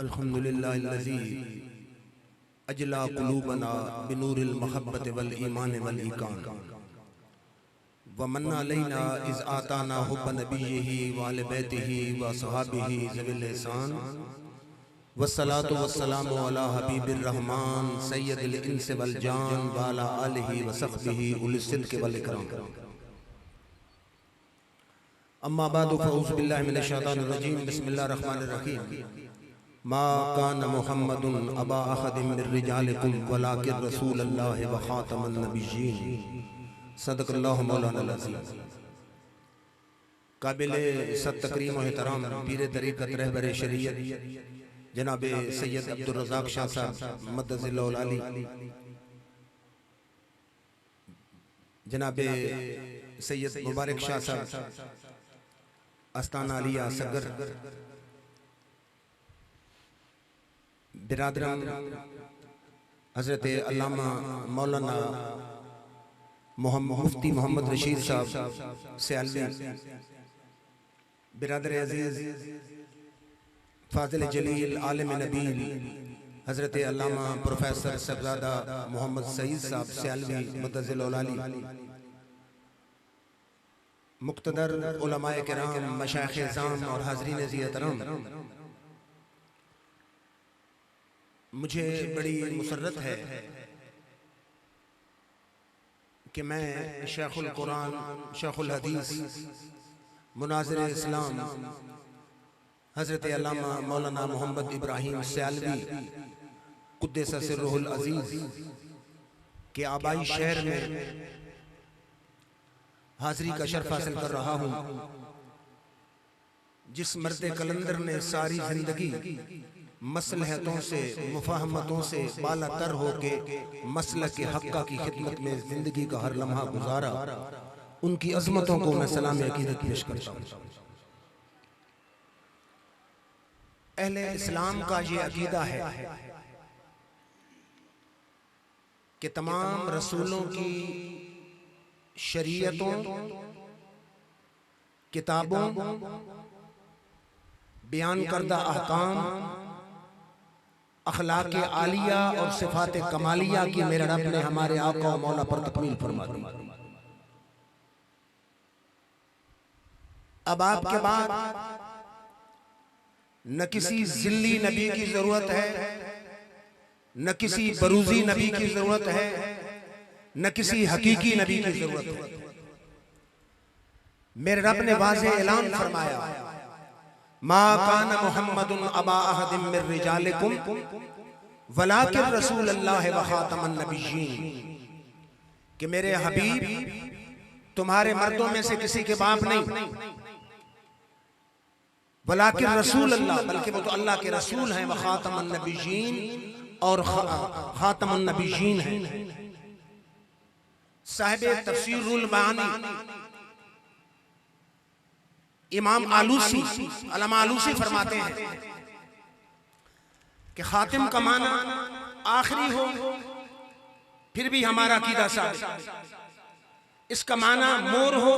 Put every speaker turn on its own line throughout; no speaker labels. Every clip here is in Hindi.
अल्हम्दुलिल्लाहिल्लज़ी अजला कुलूबना बिनूरिल महब्बत वल ईमान वल ईकान व मन्ना अलैना इज़ आताना हुब्ब नबिय्यिही व अहले बैतिही व सहाबिही ज़विल ihसान वस्सलातु वस्सलामु अला हबीबिर रहमान सय्यदिल इंस वल जान व अला आलिही व सहबिही उलिस सिद्क़ वल इकराम। अम्मा बादु फ़अऊज़ु बिल्लाहि मिनश शैतानिर रजीम बिस्मिल्लाहिर रहमानिर रहीम। मा कान मुहम्मदुन अबा अहदिम मिर रिजालिकुम वलाकिन रसूलुल्लाहि व खातमुन नबिय्यीन। सदक़ल्लाहु मौलाना अज़ीम। काबिल सद तकरीम व एहतराम पीर तरीक़त रहबर शरीयत जनाब सैयद अब्दुल रज़ाक शाह साहब मद्दज़िल्लहुल आली, जनाब सैयद मुबारक शाह साहब आस्ताना आलिया सगर, बिरादरान हज़रत अल्लामा मौलाना मुफ्ती मोहम्मद रशीद साहब सियालवी, बिरादर अजीज फाजिल जलील आलिम नबील हज़रत अल्लामा प्रोफेसर सबजादा मोहम्मद सईद साहब सियालवी मद्दज़िल्लहुल आली, मुक़्तदर उलमाए किराम, मशाइख़ इज़ाम और हाज़रीन एहतराम, मुझे बड़ी मुसर्रत है कि मैं शेखुल कुरान, शेखुल हदीस, मुनाज़िर इस्लाम हज़रत अल्लामा मौलाना मोहम्मद इब्राहिम सियालवी क़ुद्दस सिर्रुहुल अज़ीज़ के आबाई शहर में हाज़री का शर्फ हासिल कर रहा हूँ, जिस मर्द कलंदर ने सारी जिंदगी मसलहतों से, मुफाहमतों से बाला तर होके मसलक के हक्का की खिदमत में जिंदगी का हर लम्हा गुजारा, उनकी अज़मतों को मैं सलाम अकीदत पेश करता हूँ। अहले इस्लाम का ये अकीदा है कि तमाम रसूलों की शरीयतों, किताबों, बयान करदा अहकाम, अखलाक आलिया और सिफात कमालिया की मेरे रब ने हमारे आका और मौला पर तकमील फरमा दी। अब आपके बाद न किसी जिल्ली नबी की जरूरत है, न किसी बरूजी नबी की जरूरत है, न किसी हकीकी नबी की जरूरत है। मेरे रब ने वाज़ेह ऐलान फरमाया, मा कान मुहम्मदुन अबा अहदिम मिर रिजालिकुम वलाकिन रसूलुल्लाहि व खातमुन नबिय्यीन, कि मेरे हबीब तुम्हारे मर्दों में से किसी के बाप नहीं, वलाकिन रसूलुल्लाह, बल्कि वो तो अल्लाह के रसूल हैं, व खातमुन नबिय्यीन, और खातमुन नबिय्यीन हैं। साहिब तफसीरुल मानी इमाम आलूसी, अल्लामा आलूसी फरमाते हैं कि खातिम का माना आखिरी हो फिर भी हमारा अकीदा साबित, इसका माना मोर हो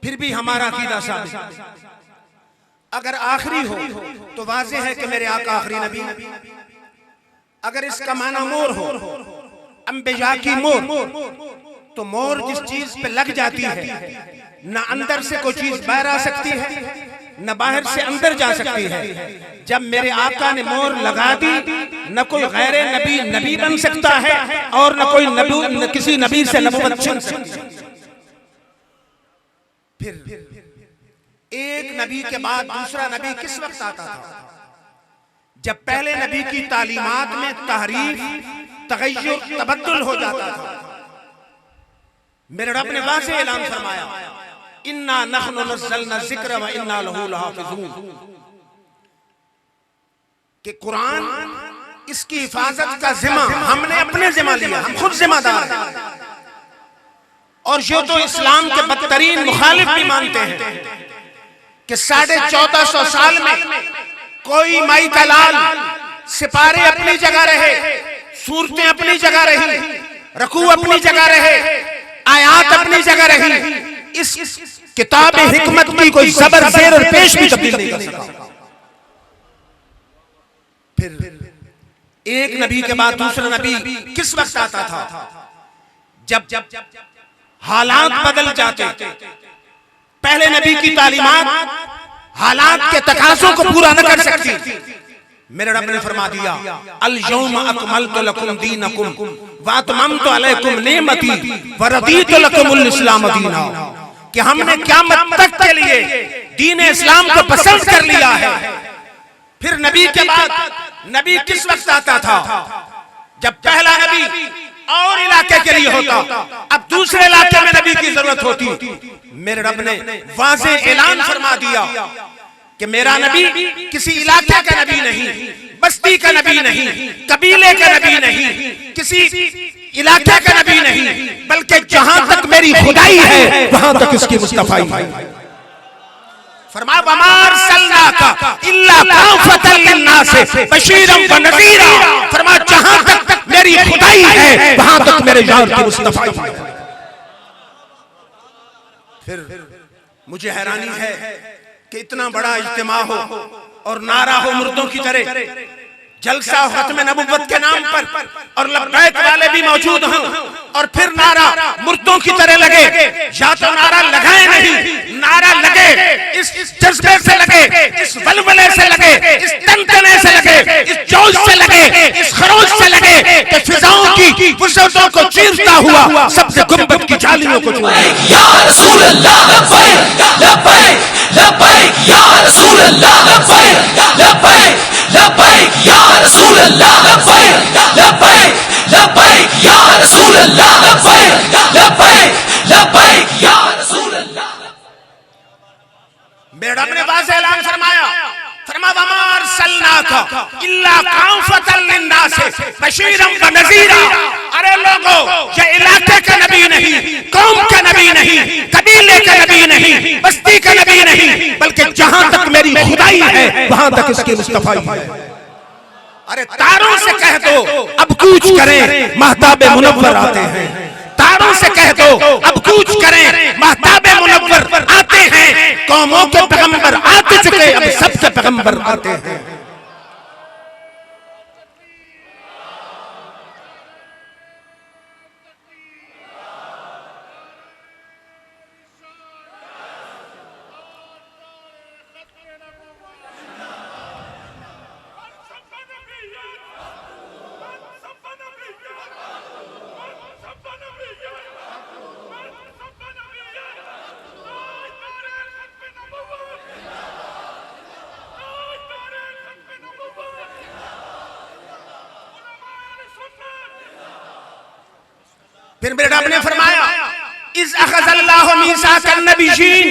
फिर भी हमारा अकीदा साबित। अगर आखिरी हो तो वाज़ेह है कि मेरे आका आखिरी नबी, अगर इसका माना मोर हो, अंबिया की मोर, तो मोर जिस चीज पे लग जाती है न अंदर से कोई चीज बाहर आ सकती है, न बाहर से अंदर जा सकती है। जब मेरे आका ने मोर लगा दी, न कोई गैर नबी नबी बन सकता है और न कोई नबी, न किसी नबी से नबूवत छीन सकती। फिर एक नबी के बाद दूसरा नबी किस वक्त आता था? जब पहले नबी की तालीमात में तहरीफ, तगय्युर, तबद्दुल हो जाता था। मेरे रब ने वाज़ेह ऐलान फरमाया, इन्ना नहनु नज़्ज़लना ज़िक्र व इन्ना लहू लहाफ़िज़ून, कि कुरान, इसकी हिफाजत का जिम्मा हमने अपने जिम्मा लिया, हम खुद जिम्मेदार हैं। और ये तो इस्लाम के बदतरीन मुखालिफ भी मानते हैं कि 1450 साल में कोई माई का लाल, सिपारे अपनी जगह रहे, सूरतें अपनी जगह रही, रकू अपनी जगह रहे, आयात अपनी जगह रही, इस किताब हिकमत की कोई ज़बर, ज़ेर और पेश भी तब्दील नहीं कर सका। एक नबी के बाद दूसरा नबी किस वक्त आता था? जब हालात बदल जाते। पहले नबी की तालीमात हालात के तकाज़ों को पूरा न कर सकती। मेरे रब ने फरमा दिया, अल यौम अकमलतु लकुम दीनकुम व अतममतु अलैकुम निअमती व रदीतु लकुमुल इस्लाम दीना, कि हमने क़यामत तक के लिए दीन इस्लाम को पसंद कर लिया है। फिर नबी के बाद नबी किस वक्त आता था? जब पहला नबी और इलाके के लिए होता, अब दूसरे इलाके में नबी की जरूरत होती। मेरे रब ने वाज़ेह ऐलान फरमा दिया कि मेरा नबी किसी इलाके का नबी नहीं, बस्ती का नबी नहीं, कबीले का नबी नहीं, किसी इलाके का नबी नहीं, बल्कि जहां तक मेरी खुदाई है वहां तक इसकी मुस्तफाई है। फरमा वमा अरसलनाका इल्ला काफ़तल लिन्नास बशीरन व नज़ीरा, फरमा जहां तक मेरी खुदाई है वहां तक मेरे यार की मुस्तफाई है। फिर मुझे हैरानी है कि इतना बड़ा इज्तिमा हो और नारा हो मुर्दों की तरह, जलसा हो खत्म नबुव्वत के नाम पर और लब्बैक वाले भी मौजूद हों, और फिर नारा मुर्दों की तरह लगे। या तो नारा लगाए नहीं, नारा लगे इस जज्बे से लगे, इस वलवले से लगे, इस तनतने से लगे, इस जोश से लगे, इस खरोश से लगे कि फिजाओं की वुसअतों को चीरता हुआ सबसे गुंबद की जालियों को छू।
या रसूल अल्लाह लब्बैक लब्बैक लब्बैक या रसूल अल्लाह लब्बैक लब्बैक लब्बैक या रसूल अल्लाह लब्बैक लब्बैक लब्बैक या रसूल अल्लाह लब्बैक लब्बैक लब्बैक या रसूल अल्लाह।
मेरे रब ने वाज़ेह ऐलान फरमाया, फरमा वमा अरसलनाका इल्ला काफ़तल लिन्नास बशीरन व नज़ीरा। अरे लोगों, ये इलाके का नबी नहीं, कौम का नबी नहीं, कबीले का नबी नहीं, बस्ती का नबी नहीं, बल्कि जहां तक मेरी खुदाई है वहां तक इसकी मुस्तफाई है। अरे तारों से कह दो अब कूच करें, महताबे मुनव्वर आते हैं। तारों से कह दो अब कूच करें, महताबे मुनव्वर आते हैं। कौमों के पैगंबर आते चुके, अब सबके पैगंबर आते हैं। फिर मेरे रब ने फरमाया, इज़ अख़ज़ल्लाहु मीसाक़न नबिय्यीन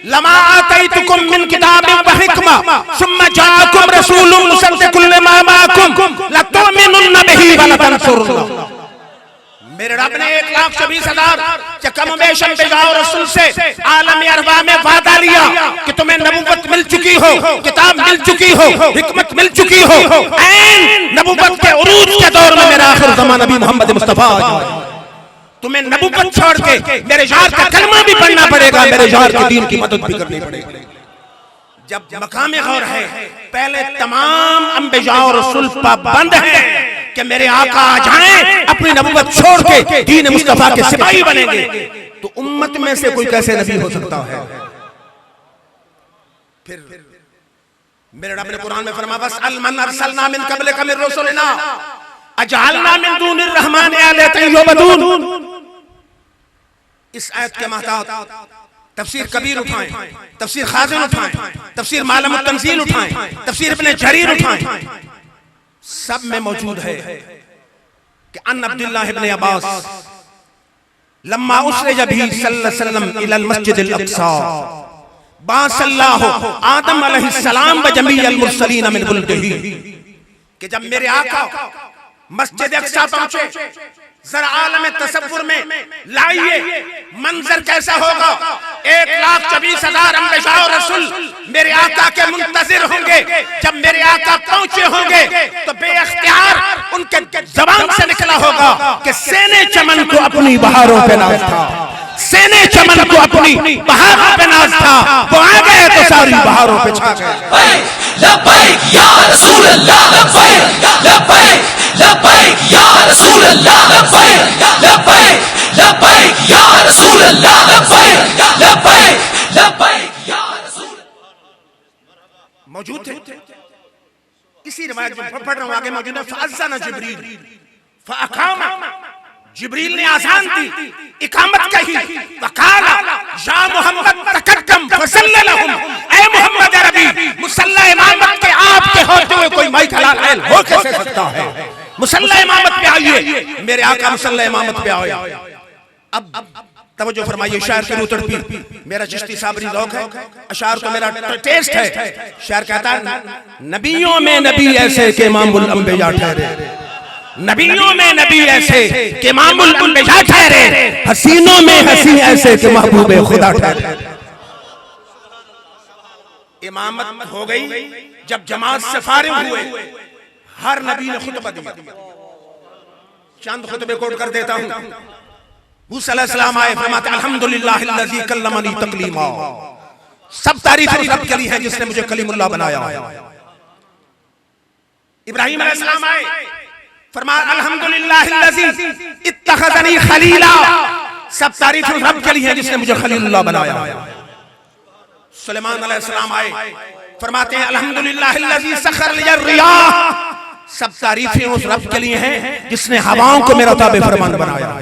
लमा आतैतुकुम मिन किताबिन व हिकमा सुम्मा जाअकुम रसूलुन मुसद्दिक़ुन लिमा माअकुम लतु'मिनुन्न बिही व लतंसुरुन्ना। मेरे रब ने 1,20,000 कम बेश अंबिया और रसूल से आलम अरवा में वादा लिया कि तुम्हें नबुव्वत मिल चुकी हो, किताब मिल चुकी हो, हिकमत मिल चुकी हो। ऐन नबुव्वत के उरूज के दौर में मेरा आखिर ज़माना नबी मोहम्मद मुस्तफा, तुम्हें नबुव्वत छोड़ के मेरे यार का कलमा भी पढ़ना पड़ेगा, मेरे यार के दीन की मदद भी करनी पड़ेगी। जब मकाम गौर है, पहले तमाम अंबिया और रसूल पाबंद हैं कि मेरे आका आ जाएं, अपनी नबुव्वत छोड़ के दीन मुस्तफा के सिपाही बनेंगे, तो उम्मत में से कोई कैसे नबी हो सकता है? फिर मेरे रब ने कुरान में फरमाया, वस्अल मन अरसलना मिन क़ब्लिका मिन रुसुलिना अजअलना मिन दूनिर रहमान आलिहतन युअबदून। इस आयत के महताब तफसीर कबीर उठाएं, तफसीर खाज़िन उठाएं, तफसीर मालम तंजील उठाएं, तफसीर इब्ने जरीर उठाएं, सब में मौजूद है कि अन अब्दुल्लाह इब्ने अब्बास लम्मा उसरिज बिही सल्लल्लाहु अलैहि वसल्लम इलल मस्जिदिल अक़सा बासल्लाहु आदम अलैहिस्सलाम व जमीअल मुरसलीन मिन बुलदिही, कि जब मेरे आका मस्जिद अक़सा पहुंचे, जरा आलम तसव्वुर में लाइए मंजर कैसा होगा। 1,20,000 अंबिया और रसूल मेरे आका के मुंतजिर होंगे। जब मेरे आका पहुंचे होंगे तो बेअख्तियार उनके जबान से निकला होगा कि सेने चमन को अपनी बहारों पे नाज था, सेने चमन को अपनी बहारों पे नाज था। वो आ गए तो सारी बहारों पे छा गए।
लब्बैक या रसूल अल्लाह लब्बैक लब्बैक लब्बैक या रसूल अल्लाह लब्बैक लब्बैक लब्बैक या रसूल अल्लाह लब्बैक लब्बैक लब्बैक या रसूल
मौजूद थे। इसी रिवायत में पढ़ रहा हूं आगे मौजूद है। फअज़्ज़न जिब्रील फअक़ाम, जिब्रील ने आज़ान दी, इकामत कही। वक़ाला या मोहम्मद तक़द्दम फसल्ल लहुम, ऐ मोहम्मद अरबी मुसल्ला इमामत के आपके होते हुए कोई माइक हलाल हो कैसे सकता है? मुसल्ला इमामत पे आइए, मेरे आका मुसल्ला इमामत पे आए। अब तवज्जो फरमाइए, शायर की रूह तड़पी। मेरा चिश्ती साबरी ज़ौक़ है, अशार को मेरा टेस्ट है। शायर कहता है नबियों में नबी ऐसे के इमामुल अंबिया ठहरे, नबियों में नबी ऐसे के इमामुल अंबिया ठहरे, हसीनों में हसी ऐसे के महबूबे खुदा ठहरे। इमामत हो गई जब जमात से फारिग हुए, हर नबी ने खुतबा दिया। चंद खुतबे कोट कर देता हूं। मूसा अलैहिस्सलाम आए, फरमाते अल्हम्दुलिल्लाहिल्लज़ी कल्लमनी तकलीमा, सब तारीफ उस रब के लिए है जिसने मुझे कलीमुल्लाह बनाया। इब्राहीम अलैहिस्सलाम आए, फरमाया अल्हम्दुलिल्लाहिल्लज़ी इत्तखज़नी खलीला, सब तारीफ उस रब के लिए है जिसने मुझे खलीलुल्लाह बनाया। सुलेमान अलैहिस्सलाम आए, फरमाते हैं अल्हम्दुलिल्लाहिल्लज़ी सखर लिया रियाह, सब तारीफें उस रब के लिए हैं जिसने हवाओं को मेरा ताबे फरमान बनाया।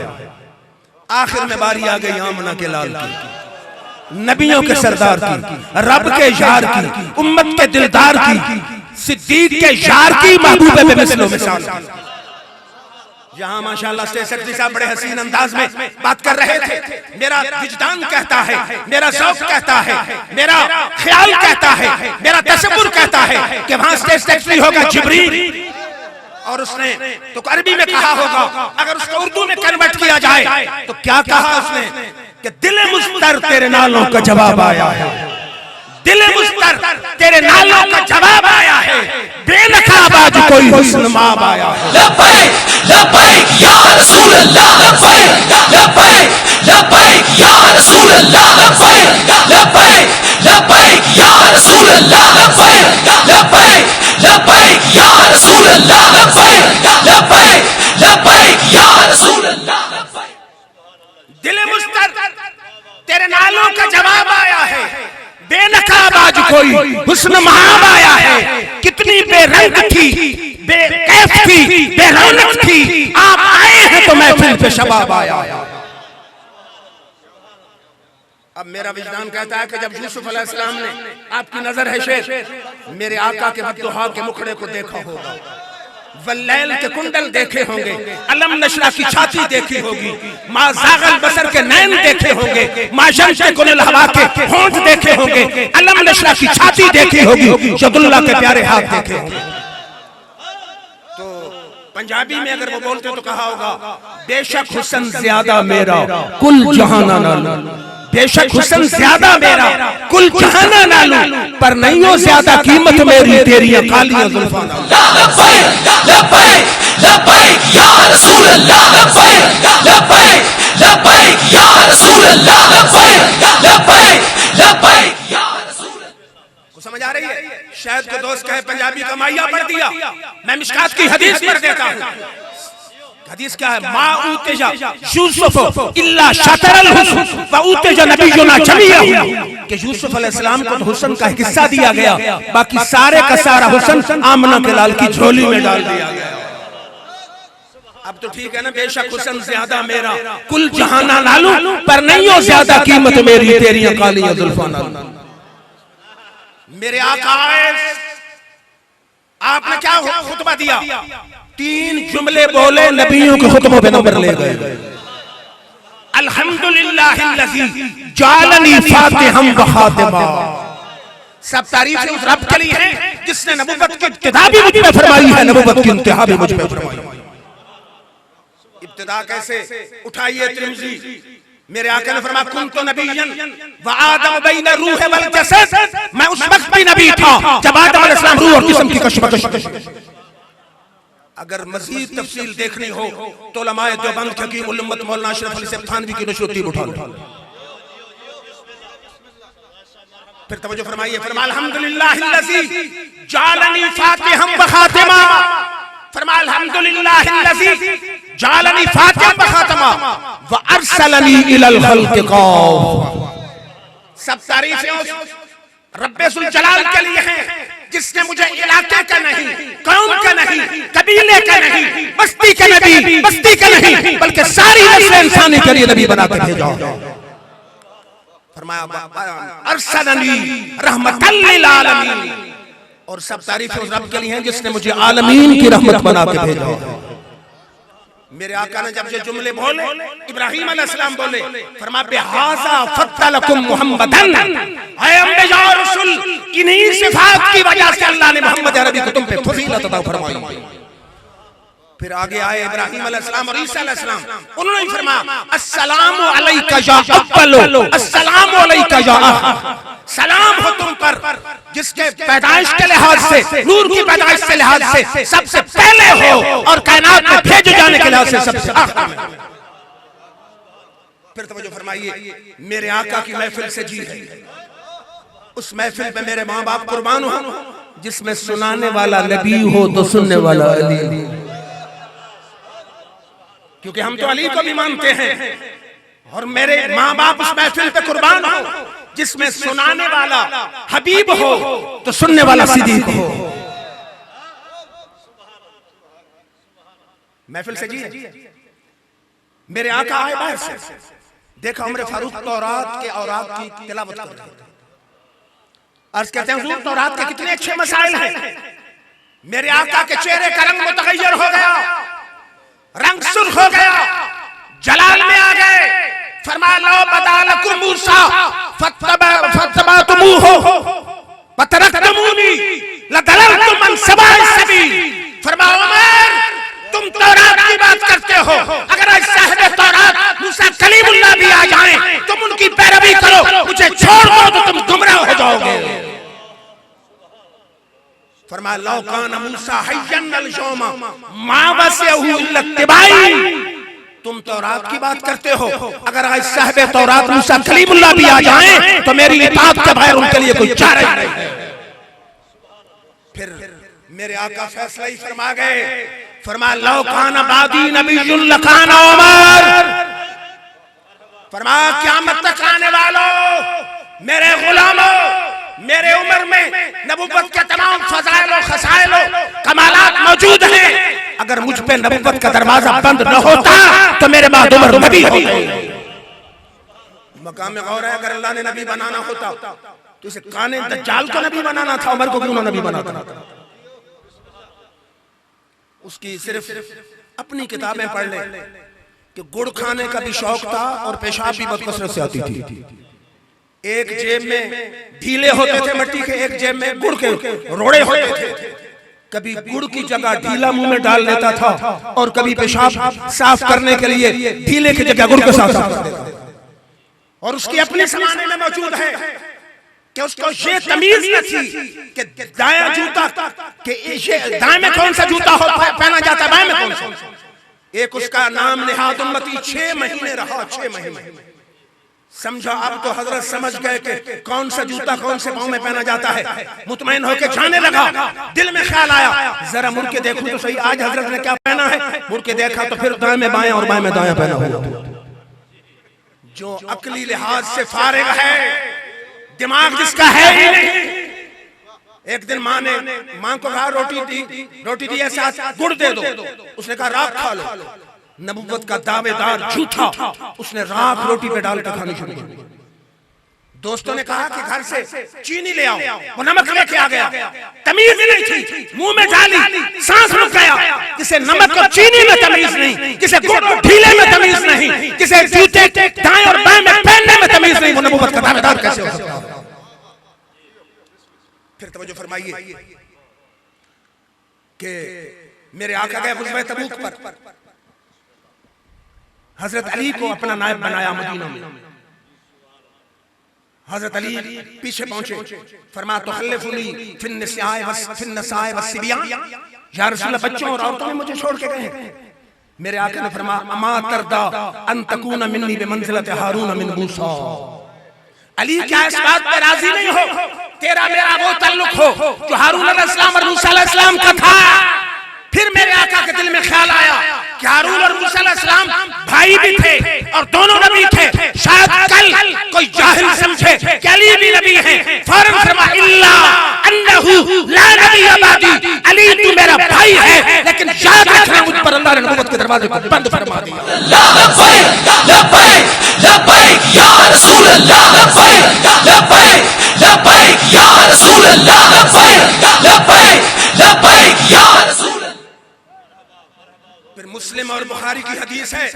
आखिर में बारी आ गई आमना के लाल की, नबियों के सरदार की, रब के यार की, उम्मत के दिलदार की, सिद्दीक के यार की, महबूब बेमिसलो मिसाल की। जहां माशाअल्लाह सेक्रेटरी साहब बड़े हसीन अंदाज में बात कर रहे थे, मेरा विजदान कहता है, मेरा ज़ौक़ कहता है, मेरा ख्याल कहता है, मेरा तसव्वुर कहता है कि वहां स्टेज सेक्रेटरी होगा जिब्रील, और उसने तो अरबी में कहा होगा, अगर उसको उर्दू में कन्वर्ट किया जाए तो क्या कहा उसने कि दिल मुस्तर तेरे नालों का जवाब आया है, दिल मुस्तर तेरे नालों का जवाब आया है, बेनकाब आज कोई हुस्न माब आया है।
लब्बैक लब्बैक या रसूल अल्लाह लब्बैक लब्बैक लब्बैक या रसूल अल्लाह लब्बैक लब्बैक लब्बैक या रसूल अल्लाह लब्बैक लब्बैक लब्बैक या रसूल अल्लाह लब्बैक लब्बैक लब्बैक या रसूल अल्लाह लब्बैक।
दिल मुस्तर तेरे नालों का जवाब आया है, बेनकाब आज कोई हुस्न महाब आया है। कितनी बेरंग थी, बेकैफ थी, बेरौनक थी, आप आए हैं तो महफिल पे शबाब आया। अब मेरा विजदान कहता है कि जब यूसुफ अलैहिस्सलाम ने, आपकी नजर है शेर, मेरे आका के बद्दुहा के मुखड़े को देखा होगा, वल्लैल के कुंडल देखे होंगे, अलम नशरा की छाती देखी होगी, मा ज़ागल बसर के नैन देखे होंगे, मा शम्स कुनिल हवा के होंठ देखे होंगे, अलम नशरा की छाती देखी होगी, यदुल्लाह के प्यारे हाथ देखे होंगे। तो पंजाबी में अगर वो बोलते तो कहा होगा, बेशक हुस्न ज्यादा मेरा कुल जहाना नालू, बेशक हुस्न ज्यादा मेरा कुल जहाना नालू, पर नहीं हो ज्यादा कीमत मेरी तेरी कालियां जुल्फां।
लब्बैक लब्बैक लब्बैक या रसूल अल्लाह लब्बैक लब्बैक लब्बैक या रसूल अल्लाह लब्बैक लब्बैक लब्बैक या रसूल।
को समझ आ रही है? शायद को दोस्त कहे पंजाबी का माइया पढ़ दिया, मैं मिशकात की हदीस पढ़ देता हूं। हदीस क्या है? मा उतेजा यूसुफ इल्ला शतरल हुस्न व उतेजा नबियुना जमीआ, कि यूसुफ अलैहिस्सलाम को तो हुस्न का हिस्सा दिया गया, बाकी सारे का सारा हुस्न आमना के लाल की झोली में डाल दिया गया। अब तो ठीक है ना, बेशक हुस्न ज्यादा मेरा कुल जहाना नालू, पर नहीं हो ज्यादा कीमत मेरी तेरी कालियां जुल्फां नालू। मेरे आका आपने क्या खुतबा दिया? 3 जुमले बोले, नबियों के खुतबों पे नंबर ले गए। अल्हम्दुलिल्लाहिल्लज़ी जालनी फातिहम व खातिमा, सब तारीफें उस रब के लिए हैं जिसने नबुव्वत की इब्तिदा भी मुझ पे फरमाई है, नबुव्वत की इंतहा भी मुझ पे फरमाई। इब्तिदा कैसे? उठाइए तिरमिज़ी, मेरे आका ने फरमाया कुन्तु नबिय्यन व आदम बैन रूह वल जसद, मैं उस वक्त भी नबी था जब आदम अलैहिस्सलाम रूह और जिस्म की कशमकश। अगर मज़ीद तफसील देखनी हो तो उलमाए देवबंद के हकीमुल उम्मत मौलाना अशरफ अली साहब थानवी की नशरुद्दीन उठा लो। फिर तवज्जो फरमाइए, फरमा अल्हम्दुलिल्लाहिल्लज़ी जालनी फातिहम व खातिमा, फरमा अल्हम्दुलिल्लाहिल्लज़ी जालनी फातिहम व खातिमा व अरसलनी इलल खल्क़ि काफ़ा। सब तारीफें उस रब्बे जुल जलाल के लिए हैं जिसने मुझे इलाके का नहीं, कौम का नहीं, कबीले का नहीं, बस्ती का नबी, बस्ती का नहीं, बल्कि सारी नस्ल इंसानी के लिए नबी बना कर भेजा। फरमाया अरसलनी रहमतल लिल आलमीन, और सब तारीफें उस रब के लिए हैं जिसने मुझे आलमीन की रहमत बना के भेजा। मेरे आका ने जब ये जुमले बोले, इब्राहिम अलैहिस्सलाम बोले, फरमा बिहाज़ा फद्दलकुम मुहम्मदन, ऐ अंबिया और रसूल, इन्हीं सिफात की वजह से अल्लाह ने मोहम्मद अरबी को तुम पे फजीलत अता फरमाई। फिर आगे आए इब्राहिम अलैहिस्सलाम और ईसा अलैहिस्सलाम, उन्होंने फरमाया अस्सलामु अलैका या अव्वलो, अस्सलामु अलैका या आखिर, सलाम हो तुम पर जिसके पैदाइश के लिहाज से, नूर की पैदाइश के लिहाज से सबसे पहले हो और कायनात में भेजे जाने के लिहाज से सबसे आखिर में। फिर तवज्जो फरमाइए, मेरे आका की महफिल से जी है, उस महफिल पे मेरे माँ बाप कुर्बान हो, जिसमें सुनाने वाला नबी हो तो सुनने वाला अली, क्योंकि हम तो अली को भी मानते हैं, और मेरे माँ बाप उस महफिल पे कुर्बान हो जिसमें सुनाने वाला हबीब हो तो सुनने वाला सिद्दीक हो। महफिल से जी मेरे आका आए बाहर से, देखा उमर फारूक तौरात के औरात की तिलावत कर रहे थे। अर्ज कहते हैं हुजूर तौरात के कितने अच्छे मसाइल हैं। मेरे आका के चेहरे का रंग मुतगय्यर हो गया, रंग सुर्ख हो गया, जलाल में आ गए। फरमाया लो बदालकुम मूसा फत्तबातुमूहु वतरकतमूनी लदललतुम अन सवाइस सबील। फरमाया उमर तुम तौरात की बात करते हो, अगर आज साहिब तौरात मूसा कलीमुल्लाह भी आ जाएं तुम उनकी पैरवी करो, मुझे छोड़ दो तो तुम गुमराह हो जाओगे। फरमाया लौ कान मूसा हय्यन अल-यौमा मा वसिअहु इल्ला इत्तिबाई। तुम तौरात की बात करते हो, अगर आज साहिब तौरात मूसा कलीमुल्लाह भी आ जाएं तो मेरी इताअत के बगैर उनके लिए कोई चारा नहीं है। फिर मेरे आका फैसला ही फरमा गए, फरमाया लौ कान बादी नबियुन लकान उमर। फरमाया क़यामत तक आने वालों, मेरे गुलामों, मेरे उम्र में नबुव्वत के तमाम फज़ाइल और खसाइल और कमालात मौजूद हैं। अगर मुझ पे नबुव्वत का दरवाजा बंद न होता तो मेरे बाद उमर नबी हो गए। मकाम में गौर है, अगर अल्लाह ने नबी बनाना होता तो इसे काने दज्जाल को नबी बनाना था, उमर को क्यों ना नबी बनाता? उसकी सिर्फ अपनी किताबें पढ़ ले कि गुड़ खाने का भी शौक था और पेशाब भी बदकसरत से आती थी। एक जेब में ढीले होते थे मिट्टी के, एक जेब में गुड़ के रोड़े होते थे। कभी गुड़ की जगह ढीला मुंह में डाल लेता था और कभी पेशाब साफ करने के लिए ढीले की जगह गुड़ के साथ साफ कर देता था। और उसकी अपने ज़माने में मौजूद है कि उसको ये तमीज न थी कि दायां जूता कि ये दाएं में कौन सा जूता हो पहना जाता है, बाएं में कौन सा। एक उसका नाम निहाद उम्मती 6 महीने रहा, 6 महीने। समझा अब तो हजरत समझ गए कि कौन सा जूता कौन से पांव में पहना जाता है। मुतमईन होकर जाने लगा, दिल में ख्याल आया जरा मुड़ के देखूं तो सही आज हजरत ने क्या पहना है। मुड़ के देखा तो फिर दाएं में बाएं और बाएं में दायां पहना हुआ। जो अकली लिहाज से फारिग है, दिमाग जिसका है ही नहीं। एक दिन माँ को कहा रोटी दी है साथ गुड़ दे दो, उसने कहा राख खा लो। नबुव्वत का दावेदार झूठा, उसने राख रोटी पे डालकर खानी शुरू की। दोस्तों ने कहा कि घर से चीनी ले आओ, वो नमक लेके आ गया। तमीज नहीं थी, मुंह में डाली, सांस रुक गया। किसे नमक और चीनी में तमीज नहीं, किसे गुड़ और ढीले में तमीज नहीं, किसे जूते दाएं और बाएं में पहनने में तमीज नहीं। वो नबुव्वत का दावेदार कैसे हो सकता है? फिर तवज्जो फरमाइए कि मेरे आका गए ग़ज़वा तबूक पर, हजरत अली को अपना नायब बनाया मदीना में। हजरत अली पीछे पहुंचे, फरमाया तुखल्लिफुनी फिन्निसाए वस्सिबियान, या रसूल अल्लाह बच्चों और औरतों में मुझे छोड़ के गए। मेरे आका ने फरमाया अमा तरदा अन तकून मिन्नी बिमंज़िलति हारून मिन मूसा। अली क्या इस बात पर राजी नहीं हो तेरा मेरा वो ताल्लुक हो जो हारून अलैहिस्सलाम और मूसा अलैहिस्सलाम का था? फिर मेरे आका के दिल में ख्याल आया कि हारून और मूसा अलैहिस्सलाम भाई भी थे और दोनों नबी थे। शायद कल कोई जाहिल समझे कि अली भी नबी है। फौरन फरमाया इल्ला अन्नहु ला नबी अबादी, अली तू मेरा भाई है लेकिन याद रखना मुझ पर अल्लाह ने नबूवत के दरवाजे को बंद फरमा दिया।
लब्बैक लब्बैक लब्बैक या रसूल अल्लाह, लब्बैक लब्बैक लब्बैक या रसूल अल्लाह, लब्बैक लब्बैक लब्बैक या रसूल।
फिर मुस्लिम और बुखारी की हदीस है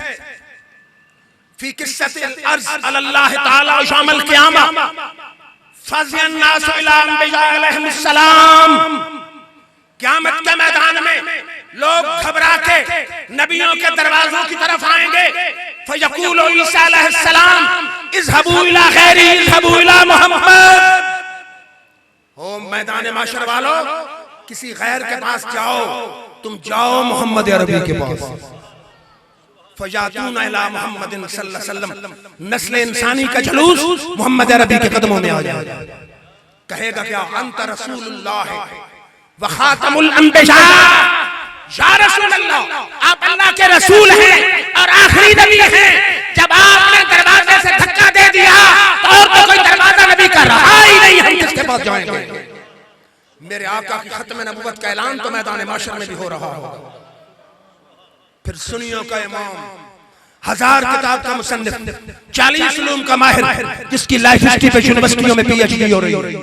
फी किस्सतिल अर्ज़ अल्लाह ताला शामिल क़यामा फज़ियन नास इला अंबिया अलैहिस्सलाम। क़यामत के मैदान में लोग घबरा के नबियों के दरवाजों की तरफ आएंगे। फयक़ूलु ईसा अलैहिस्सलाम इज़हबू इला गैरी इज़हबू इला मुहम्मद। ओ मैदान माशर वालों, किसी गैर के पास जाओ, तुम जाओ मोहम्मद अरबी के पास। फयातून इला मुहम्मदिन सल्लल्लाहु अलैहि वसल्लम, नस्ल इंसानी का जुलूस मोहम्मद अरबी के कदमों में आ जाएगा। कहेगा क्या? अंत रसूलुल्लाह व खातमुल अंबिया, या रसूल अल्लाह, आप अल्लाह के रसूल हैं और आखिरी नबी हैं। जब आपने दरवाजे से धक्का दे दिया तो और तो कोई दरवाजा नबी का रहा ही नहीं, हम किसके पास जाएंगे? मेरे आका की खत्म नबूवत का ऐलान तो मैदान माशर में भी हो रहा होगा। फिर सुन्नियों का इमाम, 1000 किताब का मुसन्निफ, 40 उलूम का माहिर, जिसकी लाइफ हिस्ट्री पे यूनिवर्सिटियों में पीएचडी हो रही है,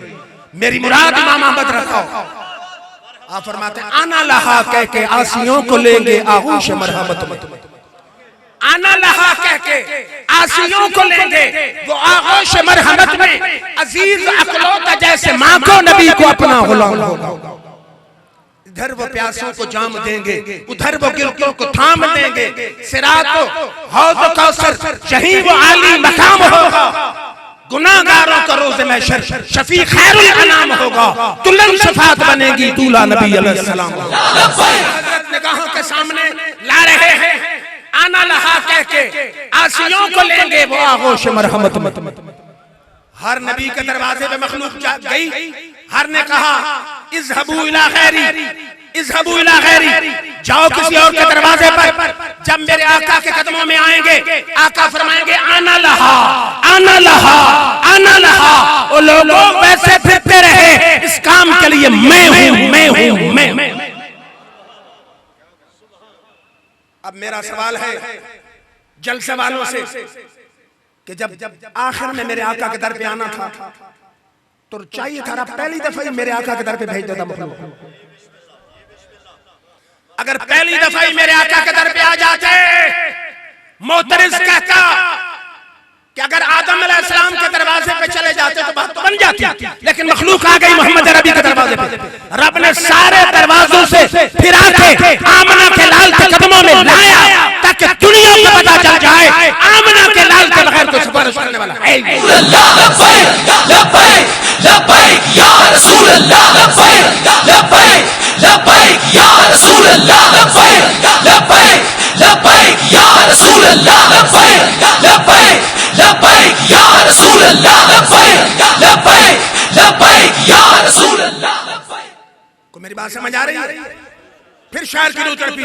मेरी मुराद इमाम अहमद रखाओ। आप फरमाते हैं आना लहा कह के आसियों को लेंगे आगोश मरहमत में। आना लहा कह के आसियों को लेंगे वो आगोश मरहमत में। अजीज अकलोता जैसे माँ को नबी को अपना गुलाम होगा। इधर वो प्यासों को जाम देंगे, उधर वो गिरफ्तों को थाम देंगे। सिरात हौज़ कौसर यहीं वो आली मकाम होगा। गुनाहगारों का रोज़े महशर शफी खैरुल अनाम होगा। दुल्हन शफाअत बनेगी दूल्हा नबी अलैहिस्सलाम। हज़रत निगाहों के सामने ला रहे हैं आना लहा कह के आसियों को लेंगे वो आगोश मरहमत में। हर नबी के दरवाजे पे मखलूक गई, हर ने कहा इज़हबू इला गैरी इज़हबू इला गैरी, जाओ किसी और के दरवाजे पर। जब मेरे आका के कदमों में आएंगे, आका फरमाएंगे आना लहा आना लहा आना लहा। वो लोग वैसे फिरते रहे, इस काम के लिए मैं हूं मैं हूं मैं। अब मेरा सवाल है जलसे वालों से कि जब आखिर में मेरे आका के दर पे आना था तो चाहिए था पहली दफा ही मेरे आका के दर पे भेज देता मखलूक। अगर पहली दफा ही मेरे आका के दर पे आ जाते, मोतरिज कहता कि अगर आदम अलैहिस्सलाम के दरवाजे पे चले जाते तो बात तो बन जाती, लेकिन मखलूक आ गई मोहम्मद अरबी के दरवाजे पे। रब ने सारे दरवाजों से फिरा के आमना के लाल के कदमों में लाया ताकि दुनिया को पता चल जाए आमना के लाल के बगैर कोई सिफारिश करने वाला है।
लब्बैक लब्बैक लब्बैक या रसूल अल्लाह, लब्बैक लब्बैक लब्बैक या रसूल अल्लाह, लब्बैक लब्बैक लब्बैक या रसूल अल्लाह, लब्बैक लब्बैक लब्बैक या रसूल अल्लाह, लब्बैक लब्बैक लब्बैक या रसूल अल्लाह।
को मेरी बात समझ आ रही है? फिर शायर की रूह तड़पी,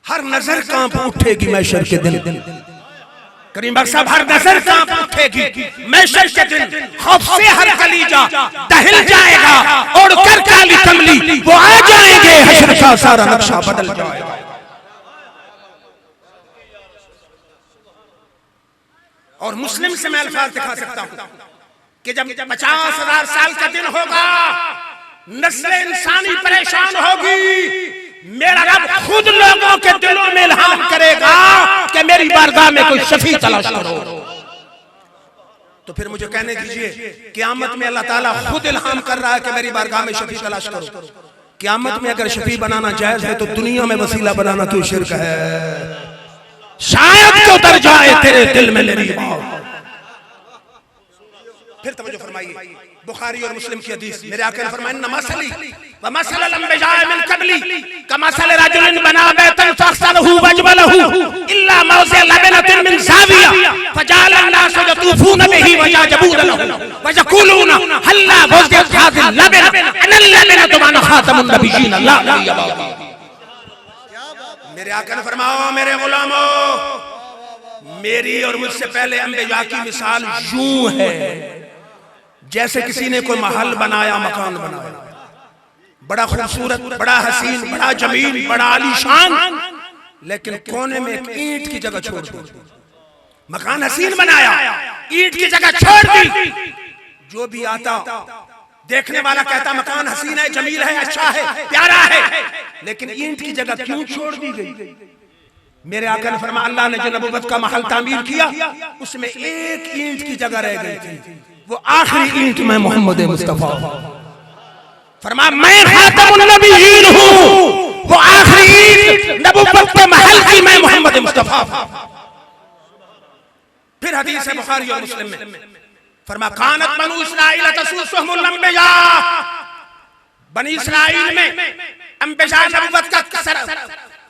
हर नजर कांप उठेगी महशर के दिन। करीम साहब, हर नजर कांप उठेगी महशर के दिन। खौफ से हर कलीजा दहिल जाएगा, उड़कर काली कमली वो आ जाएंगे, हश्र का सारा नक्शा बदल जाएगा। और मुस्लिम से मैं अल्फाज दिखा सकता हूं कि जब 50,000 साल का दिन होगा, नस्ल इंसानी परेशान होगी, मेरा रब खुद लोगों के दिलों में इल्हाम करेगा कि मेरी बारगाह में कोई शफी तलाश करो। तो फिर मुझे कहने दीजिए, क़यामत में अल्लाह ताला खुद इल्हाम कर रहा है कि मेरी बारगाह में शफी तलाश करो। क़यामत में अगर शफी बनाना जायज है तो दुनिया में वसीला बनाना क्यों शिर्क है? शायद क्यों उतर जाए तेरे दिल में मेरी बात। फिर तवज्जो फरमाइए, बुखारी और मुस्लिम की हदीस, मेरे आका ने फरमाया नमासली वमसल अंबिया मिन कबली कमसल रजुलिन बना बैतन फअक्सरहु वजबलहु इल्ला मौज़िअ लबनतिन मिन ज़ाविया फजअल अन्नास यतूफून बिही वयजबून लहु वयक़ूलून हल्ला वज़िअत हाज़िल लबन अनल लबनतु व खातमुन नबिय्यीन अल्लाह। मेरे आका ने फरमाओ मेरे गुलामों, मेरी और मुझसे पहले अंबिया की मिसाल यूं है जैसे किसी ने कोई महल बनाया, मकान बनाया, बड़ा खूबसूरत, बड़ा हसीन, बड़ा जमील, बड़ा आलीशान, लेकिन कोने में एक ईंट की जगह छोड़ दी। मकान हसीन बनाया, ईंट की जगह छोड़ दी। जो भी आता देखने वाला कहता मकान हसीन है, जमील है, अच्छा है, प्यारा है, लेकिन ईंट की जगह क्यों छोड़ दी गई? मेरे आका ने फरमाया अल्लाह ने जो नबूवत का महल तामीर किया उसमें एक ईंट की जगह रह गई थी, वो आखिरी ईंट में मोहम्मद मुस्तफा। फरमाया मैं खातमुन नबिय्यीन हूं, वो आखिरी ईंट नबूवत के महल की मैं मोहम्मद मुस्तफा। फिर हदीस है बुखारी और मुस्लिम में, फरमाया कानत बनु इस्राइल तसुसुहुमुल अंबिया, बनी इस्राइल में अंबिया नबूवत का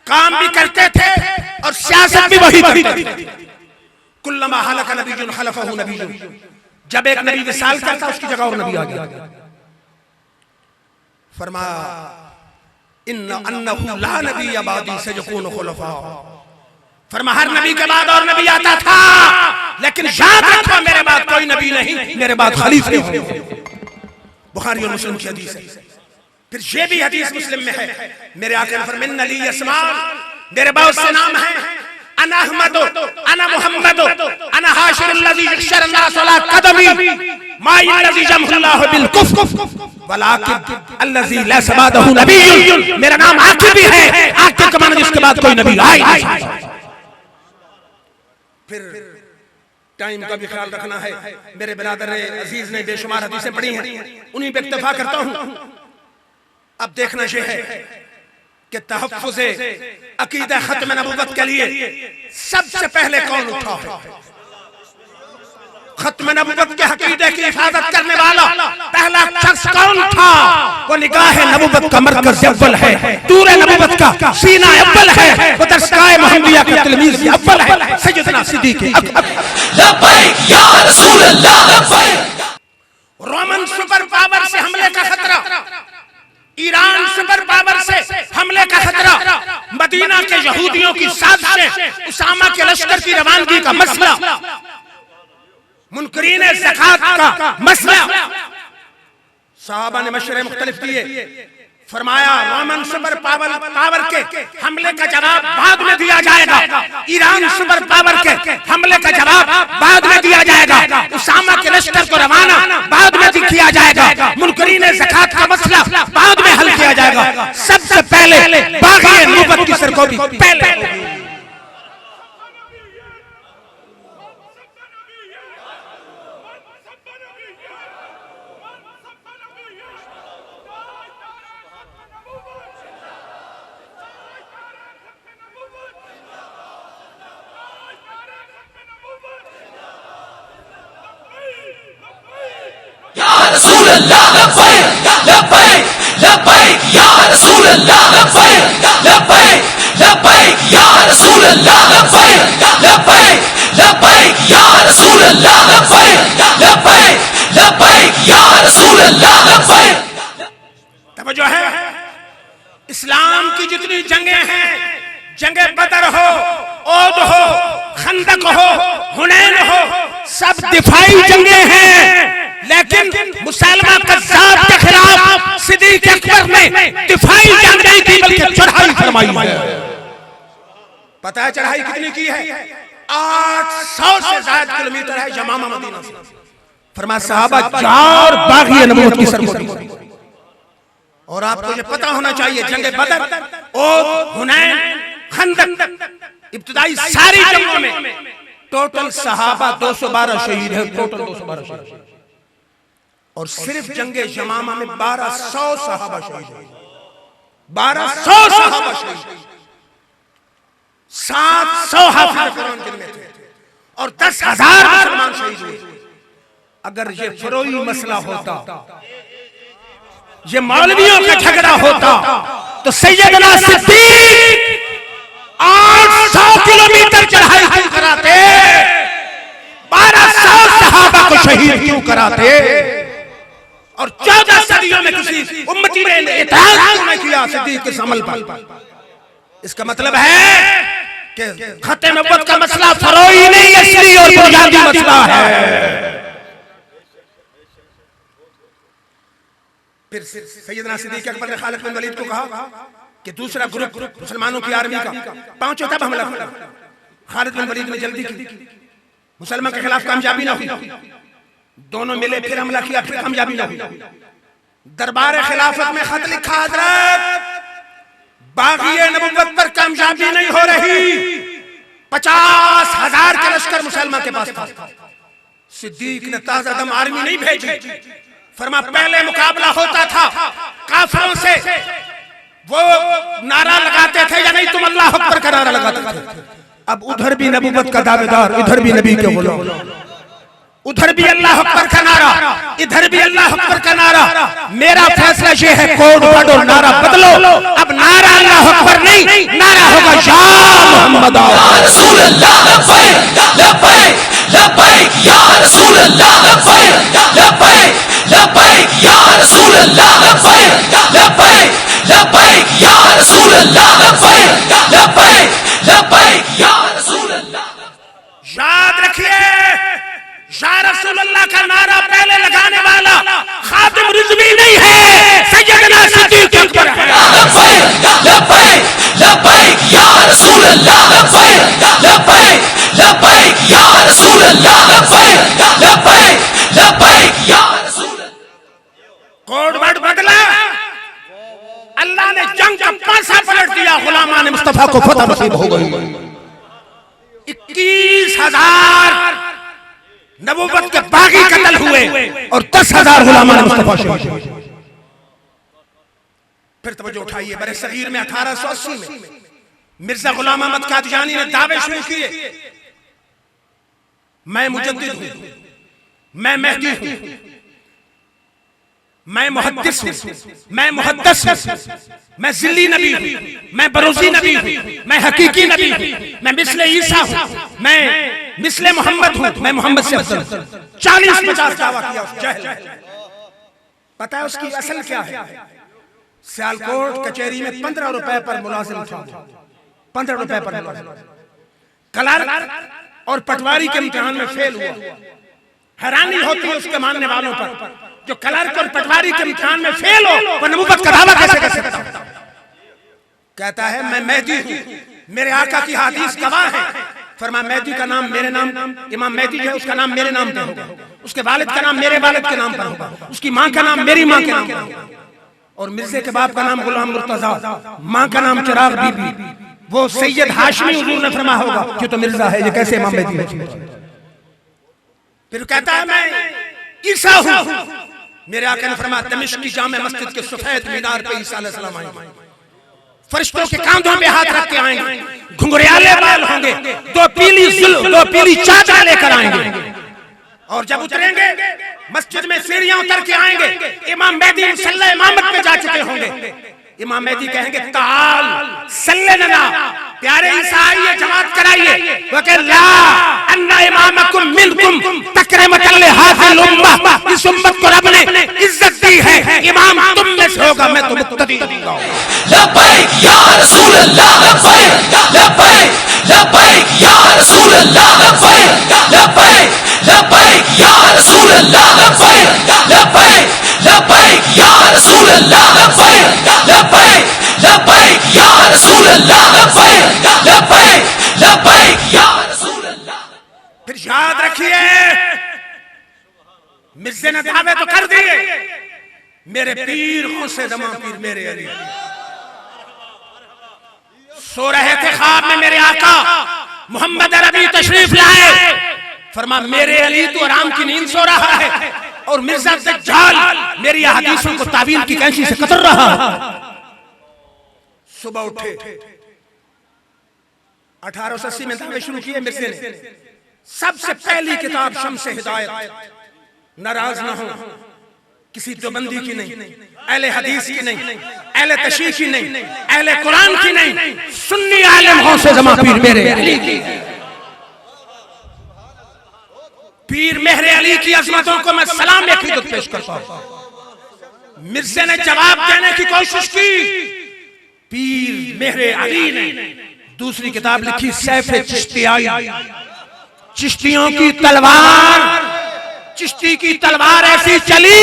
काम भी करते थे और सियासत भी वही करते थे। कुल्लमा हलक नबियुन खलफहु नबियुन, जब एक नबी विसाल करता उसकी जगह और नबी आ गया। फरमाया इन्ना अन्नहु ला नबिय्य बादी सयकूनु खुलफा, फरमाया हर नबी के बाद और नबी आता था, लेकिन याद रखो मेरे बाद कोई नबी नहीं, मेरे बाद खलीफे होंगे। बुखारी और मुस्लिम की हदीस है। फिर ये भी हदीस मुस्लिम में है, मेरे आका ने फरमाया मिन अली अस्माल, मेरे बहुत से नाम हैं, अना अहमद, अना मुहम्मद, अना हाशिर अल्लज़ी यहशर अन्नास अला क़दमी, माई अल्लज़ी जमहुल्लाहु बिल कुफ़्र वलाकिन अल्लज़ी लैसा बअदहु नबिय्युन, मेरा नाम आखिर भी है, आखिर का माने जिसके बाद कोई नबी आए नहीं। फिर टाइम का भी ख्याल रखना है। मेरे बिरादर अजीज ने बेशुमार हदीसें पढ़ी हैं, उन्हीं पे इक्तफा करता हूं। अब देखना यह है कि तहफ़्फ़ुज़े अक़ीदा ख़त्म नबूवत के लिए सबसे पहले कौन उठा है? ख़त्म नबूवत के अक़ीदे की हिफाजत करने वाला पहला शख्स कौन था? वो निगाह नबूवत का मरकज़ अव्वल है, तूर नबूवत का सीना अव्वल है, वो दरगाह मुहम्मदिया का तिलमीज़ अव्वल है, सैयदना सिद्दीक़ अकबर।
लब्बैक या रसूल अल्लाह, लब्बैक।
रोमन सुपर पावर से हमले का खतरा, ईरान सुपर पावर से हमले का खतरा, मदीना के यहूदियों की साजिश, उसामा के लश्कर की रवानगी का मसला, मुनकरीन ज़कात का मसला, सहाबा ने मशवरे मुख्तलिफ दिए। फरमाया रोमन सुपर पावर के हमले का जवाब बाद में दिया जाएगा, ईरान सुपर पावर के हमले का जवाब बाद में दिया जाएगा, उसामा के लश्कर को रवाना बाद में किया जाएगा, मुनकरीन ज़कात का मसला बाद में हल किया जाएगा, सबसे पहले बाग़ी नबूवत की सरकोबी पहले।
या रसूल अल्लाह, लब्बैक लब्बैक लब्बैक या रसूल अल्लाह, लब्बैक लब्बैक लब्बैक या रसूल अल्लाह, लब्बैक लब्बैक लब्बैक या रसूल अल्लाह, लब्बैक लब्बैक लब्बैक या रसूल अल्लाह, लब्बैक।
तवज्जो है, इस्लाम की जितनी जंगें हैं, जंगे बदर हो, ओद हो, खंदक हो, हुनैन हो, सब दिफाई जंगें हैं, लेकिन मुसलमा कज़्ज़ाब के खिलाफ सिद्दीक़ अकबर ने दिफाई जंग नहीं की बल्कि चढ़ाई फरमाई है। पता है चढ़ाई कितनी की है? 800 से ज्यादा किलोमीटर है यमामा मदीना से। फरमाया सहाबा 4 बाग़ी नबूवत की सरकोबी। और आपको ये पता होना चाहिए जंग बदर, ओद, हुनैन, खंदक, इब्तिदाई सारी जंगों में टोटल सहाबा 212 शहीद है, टोटल 212 शहीद, और सिर्फ जंगे यमामा में 1200 सहाबा शहीद हुए, 1200 सहाबा शहीद, 700 हाफिज़ कुरान जिनमें थे, और 10,000 मुसलमान शहीद हुए। अगर ये फरोई मसला होता ये मौलवियों का झगड़ा होता तो सैयदना सिद्दीक 800 किलोमीटर चढ़ाई क्यों कराते, 1200 सहाबा को शहीद क्यों कराते, और 14 सदियों में किसी उम्मती ने इत्तेफाक क्यों नहीं किया सिद्दीक के अमल पर। इसका मतलब है कि खत्म नबुव्वत का मसला फरोई नहीं, असली और बुनियादी मसला है। फिर सैयदना सिद्दीक अकबर ने खालिद बिन वलीद को कहा कि दूसरा ग्रुप मुसलमानों की आर्मी का पहुंचो तब हमला करो। खालिद बिन वलीद ने जल्दी की, मुसलमान के खिलाफ कामयाबी ना हुई, दोनों मिले फिर हमला किया, फिर कामयाबी ना हुई। दरबार खिलाफत में खत लिखा, हजरत बाग़ी नबुव्वत पर कामयाबी नहीं हो रही, 50,000 का लश्कर मुसलमान के पास था। सिद्दीक ने ताजा दम आर्मी नहीं भेजी, फरमा पहले मुकाबला होता था काफिरों से, वो नारा लगाते थे या नहीं तुम अल्लाह अकबर का नारा लगाते थे। अब उधर भी नबुव्वत का दावेदार, इधर भी नबी के गुलाम, उधर भी अल्लाह अकबर का नारा, इधर भी अल्लाह अकबर का नारा। मेरा फैसला ये है, कोड वर्ड और नारा बदलो। अब नारा अल्लाह अकबर नहीं, नारा होगा या मोहम्मद
या रसूल अल्लाह, लब्बैक लब्बैक लब्बैक या रसूल अल्लाह, लब्बैक लब्बैक लब्बैक या रसूल अल्लाह, लब्बैक लब्बैक लब्बैक या रसूल अल्लाह, लब्बैक लब्बैक लब्बैक या रसूल अल्लाह।
याद रखिए, या रसूल अल्लाह का नारा पहले लगाने वाला खातिम रिजवी नहीं है, सैयदना सिद्दीक अकबर है।
लब्बैक लब्बैक लब्बैक या रसूल अल्लाह, लब्बैक लब्बैक लब्बैक या रसूल अल्लाह, लब्बैक लब्बैक लब्बैक या रसूल अल्लाह।
कोड वर्ड बदला, अल्लाह ने जंग का पासा पलट दिया, गुलामान मुस्तफा को फतह नसीब हो गई। 21,000 नबुव्वत के बागी कत्ल हुए और 10,000 गुलामान मुस्तफा शहीद हुए। फिर तवज्जो उठाइए, बरे सगीर में 1880 में मिर्जा गुलाम अहमद कादियानी ने दावे शुरू किए, मैं मुजद्दिद हूं, मैं मेहदी हूं, मैं मुहद्दिस हूं, मैं मुहद्दिस हूं, मैं जिल्ली नबी हूं, मैं बरोज़ी नबी हूं, मैं हकीकी नबी हूं, मैं मिस्ले ईसा हूं, मैं मिस्ले मोहम्मद हूं, मैं मोहम्मद से अफजल। 40-50 दावा किया उस जहल। पता है उसकी असल क्या है? सियालकोट कचहरी में 15 रुपए पर मुलाजिम था, 15 रुपए पर मुलाजिम। क्लर्क और पटवारी के इम्तिहान में फेल हुआ। हैरानी होती है उसके मानने वालों पर, जो क्लर्क और पटवारी के इम्तिहान में फेल हो वो नबुव्वत का दावा कैसे कर सकता है? कहता है मैं मेहदी हूं, मेरे आका की हदीस गवाह है। फरमा मेहदी का नाम मेरे नाम, इमाम मेहदी जो है उसका नाम मेरे नाम पे होगा, उसके वालिद का नाम मेरे वालिद के नाम पर होगा, उसकी माँ का नाम मेरी माँ के नाम पर होगा, और मिर्जे के बाप का नाम गुलाम मुर्तजा, माँ का नाम चिराग बीबी, वो सैयद हाशमी हुजूर ने फरमा होगा कि तो मिर्जा है, ये कैसे इमाम मेहदी है? फिर कहता है मैं ईसा हूं, मेरे आका ने फरमाया दमिश्क की जामे मस्जिद के सफेद मीनार पे ईसा अलैहिस्सलाम आएंगे, फरिश्तों के कांधों पे हाथ रख के आएंगे, घुंघराले बाल होंगे, दो पीली चादर लेकर आएंगे, और जब उतरेंगे मस्जिद में सीढ़ियां उतर के आएंगे, इमाम मेहदी मुसल्ला इमामत पे जा चुके होंगे। इमाम मेहदी कहेंगे ताल सल्लना, प्यारे ईसा आइए जमात कराइए। वो कहे ला अन्ना इमामकुम मिनकुम तकरीमतन लिहाज़िल उम्मह, इस उम्मत को रब ने इज्जत दी है, इमाम तुम में से होगा, मैं तो मुक्तदी दूंगा।
लब्बैक या रसूल अल्लाह, लब्बैक लब्बैक लब्बैक या रसूल अल्लाह, लब्बैक लब्बैक लब्बैक या रसूल अल्लाह, लब्बैक लब्बैक लब्बैक या रसूल अल्लाह, लब्बैक लब्बैक लब्बैक या रसूल अल्लाह, लब्बैक लब्बैक लब्बैक या रसूल अल्लाह।
फिर याद रखिए, मिर्जे ने दावे तो कर दिए, मेरे पीर खुसे दमा पीर मेरे अली सो रहे थे ख्वाब में, मेरे आका मोहम्मद अरबी तशरीफ लाए, फरमा मेरे अली तो आराम की नींद सो रहा है और मिर्जा दज्जाल मेरी हदीसों को तावील की कैंची से कतर रहा है। सुबह उठे, 1880 में दावे शुरू किए मिर्जे ने। सबसे पहली किताब शम्स हिदायत, नाराज ना हो, किसी देवबंदी की नहीं, अहले हदीस की नहीं, अहले तशरीह की नहीं, अहले कुरान की नहीं, सुन्नी आलिम गौसे जमा पीर मेरे अली की। पीर मेहरे अली की अजमतों को मैं सलाम अकीदत पेश करता हूं। मिर्जे ने जवाब देने की कोशिश की, पीर मेहरे अली ने दूसरी किताब लिखी सैफ चिश्तियाई, चिश्तियों की तलवार। चिश्ती की तलवार ऐसी चली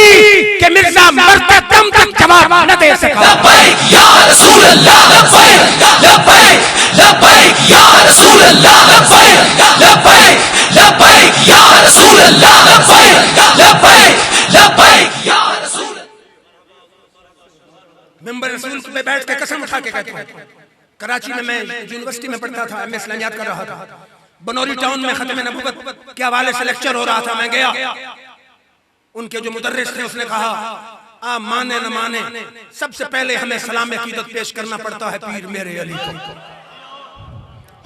कि मिर्जा मरते दम तक जवाब न दे सका।
लब्बैक या रसूल अल्लाह, लब्बैक लब्बैक लब्बैक या रसूल अल्लाह, लब्बैक लब्बैक लब्बैक या रसूल अल्लाह, लब्बैक लब्बैक लब्बैक या रसूल।
मेंबर रसूल पे बैठ के कसम उठा के कहता हूं, कराची में मैं यूनिवर्सिटी में पढ़ता था, एमए इस्लामियात कर रहा था। बनौरी टाउन में खत्म नबूवत के हवाले से लेक्चर हो रहा था। मैं गया, उनके जो मुदर्रिस थे उसने कहा, आप माने न माने सबसे पहले हमें सलाम अकीदत पेश करना पड़ता है पीर मेरे अली को।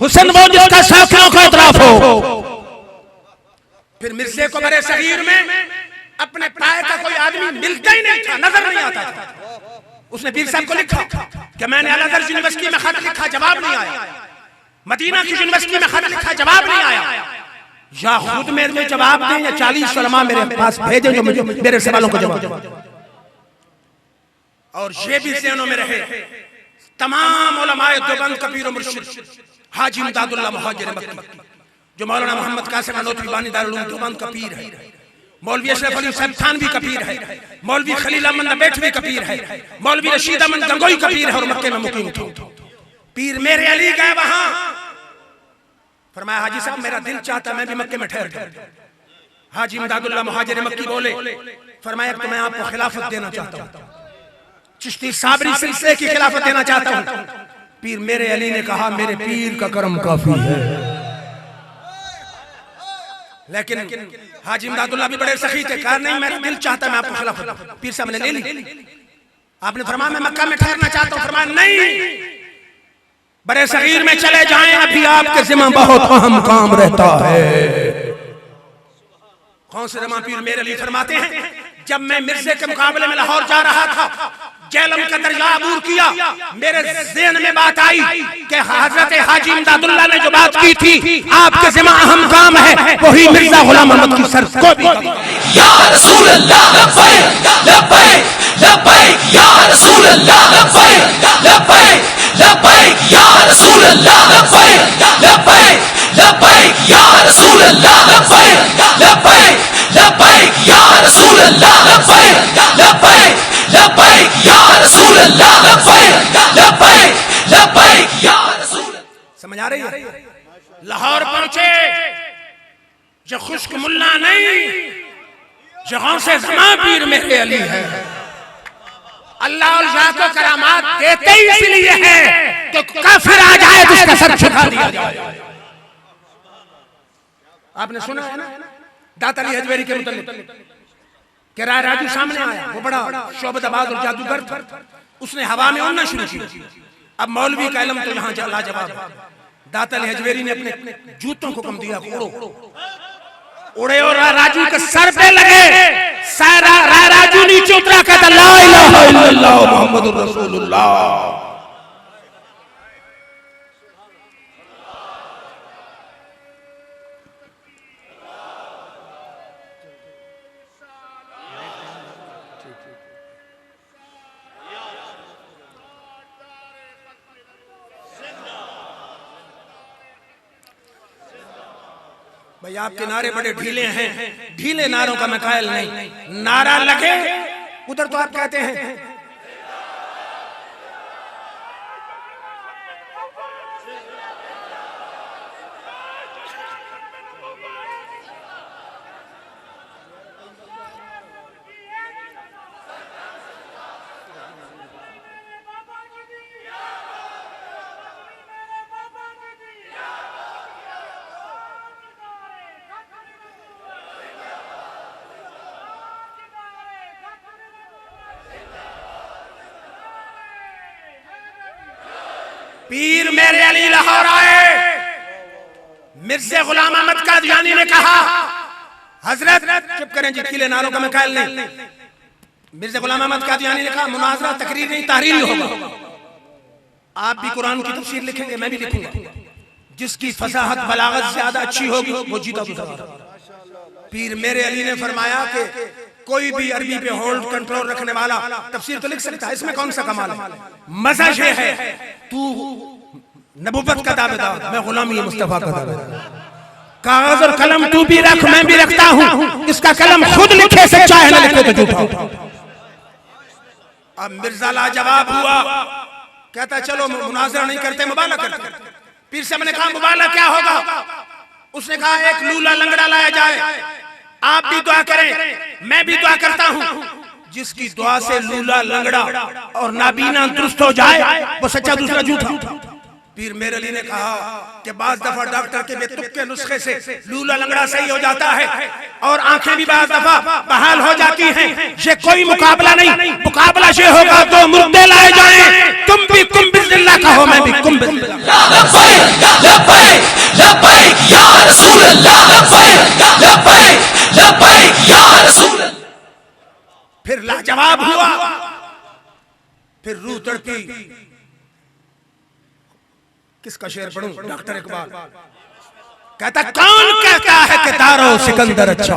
हुस्न वो जिसका साथियों का इतराफ हो। फिर मिर्जे को बड़े शरीर में अपने पाए का कोई आदमी मिलता ही नहीं था, नजर नहीं आता था। उसने पीर साहब को लिखा कि मैंने अल-अज़हर यूनिवर्सिटी में खत लिखा, जवाब नहीं आया। मदीना की यूनिवर्सिटी में खत लिखा, जवाब नहीं आया। या खुद मेरे जवाब दें या 40 उलमा मेरे पास भेजें जो मुझे मेरे सवालों को जवाब दें। और ये भी ज़हनों में रहे, तमाम उलमाए देवबंद का पीर और मुर्शिद हाजी इमदादुल्लाह मुहाजिर मक्की, जो मौलाना मोहम्मद कासिम ननौतवी बानी दारुल उलूम देवबंद का पीर है, मौलवी अशरफ अली साहब थानवी का पीर है, मौलवी खलील अहमद नबेठवी का पीर है, मौलवी रशीद अहमद गंगोई का पीर है और मक्के में मुकीम थे। पीर मेरे अली गए वहां, फरमाया हाजी साहब मेरा दिल चाहता मैं भी मक्के में ठहर जाऊं। हाजी इमदादुल्लाह मुहाजिर मक्की बोले, फरमाया तो मैं आपको खिलाफत देना चाहता हूं, चिश्ती साबरी सिलसिले की खिलाफत देना चाहता हूं। पीर मेरे अली ने कहा, मेरे पीर का करम काफी है। लेकिन हाजी इमदादुल्लाह भी बड़े सखी थे, कहा नहीं मेरा दिल चाहता मैं आपको खिलाफत। पीर साहब ने ले ली। आपने फरमाया मैं मक्का में ठहरना चाहता हूं, फरमाया नहीं, बड़े शरीर में चले जाएं, अभी आपके जिम्मा बहुत अहम काम रहता है। कौन से जमा पीर मेरे लिए फरमाते हैं, जब मैं मिर्जे के मुकाबले में लाहौर जा रहा था, जेलम का दरिया अबूर किया, मेरे ज़हन में बात आई कि हजरत हाजी इमदादुल्लाह ने जो बात की थी, आपके जिम्मा अहम काम है, वही मिर्जा गुलाम अहमद की सर को भी।
या रसूल अल्लाह, लब्बैक लब्बैक लब्बैक या रसूल अल्लाह, लब्बैक लब्बैक लब्बैक या रसूल अल्लाह, लब्बैक लब्बैक लब्बैक या रसूल अल्लाह, लब्बैक लब्बैक लब्बैक या रसूल अल्लाह, लब्बैक लब्बैक लब्बैक या रसूल अल्लाह, लब्बैक लब्बैक लब्बैक या रसूल।
समझ आ रही है? लाहौर पहुंचे, जो खुश्क मुल्ला नहीं, जहां से जमा पीर मेरे अली है। अल्लाह और शाह को करामात देते ही इसलिए है कि काफिर आ जाए तो उसका सर झुका दिया जाए। आपने सुना है ना दाता अली हजवेरी के मुतल्लिक कि राय राजू सामने आया, वो बड़ा शोबदाबाद और जादूगर था, उसने हवा में उड़ना शुरू किया। अब मौलवी का इल्म तो यहाँ लाजवाब। दाता अली हजवेरी ने अपने जूतों को कम दिया, उड़ो उड़े और राजू के सर पे लगे। सारा राजू नीचे उतरा, कहता ला इलाहा इल्लल्लाह मुहम्मदुर रसूलुल्लाह। भाई आपके नारे बड़े ढीले हैं, ढीले नारों का मैं कायल नहीं। नारा लगे उधर तो आप कहते हैं पीर मेरे अली लाहौर आए। मिर्ज़ा गुलाम अहमद कादियानी ने कहा, हजरत चुप करें जी, खिले नारों का मैं कायल नहीं, मिर्जा गुलाम अहमद कादियानी ने कहा मुनाजरा तकरीर नहीं तहरीर होगा। आप भी कुरान की तफसीर लिखेंगे, मैं भी लिखूंगा। जिसकी फसाहत बलागत ज्यादा अच्छी होगी वो जीता गुजरा। पीर मेरे अली ने फरमाया कि कोई भी अरबी पे होल्ड कंट्रोल रखने वाला तफसीर तो लिख सकता है, इसमें कौन सा कमाल है। मजा ये है तू नबूवत का दावेदार, मैं गुलामी मुस्तफा का दावेदार। कागज और कलम तू भी रख, मैं भी रखता हूं। इसका कलम खुद लिखे सच्चा है, ना लिखे तो झूठा। अब मिर्जा लाजवाब हुआ, कहता चलो मुनाजरा नहीं करते, मुबाला करते। पीर साहब ने कहा मुबाला क्या होगा? उसने कहा एक लूला लंगड़ा लाया जाए, आप भी दुआ करें, मैं भी दुआ करता हूं। जिसकी दुआ से लूला लंगड़ा और नाबीना दुरुस्त हो जाए वो सच्चा, दूसरा झूठा। पीर मेरे अली ने कहा कि बाज दफा डॉक्टर के बेतुके नुस्खे से लूला लंगड़ा सही हो जाता है और आंखें भी बाज दफा बहाल हो जाती हैं। ये कोई मुकाबला नहीं, मुकाबला ये होगा तो मुर्दे लाए जाएं। तुम भी कुम बिस्मिल्लाह कहो, मैं भी कुम बिस्मिल्लाह।
लब्बैक लब्बैक लब्बैक या रसूल अल्लाह, लब्बैक लब्बैक लब्बैक या रसूल अल्लाह।
फिर लाजवाब हुआ, फिर रूह तड़पी। किसका शेर पढ़ूं? डॉक्टर इकबाल कहता कौन कहता है कि दारो सिकंदर अच्छा,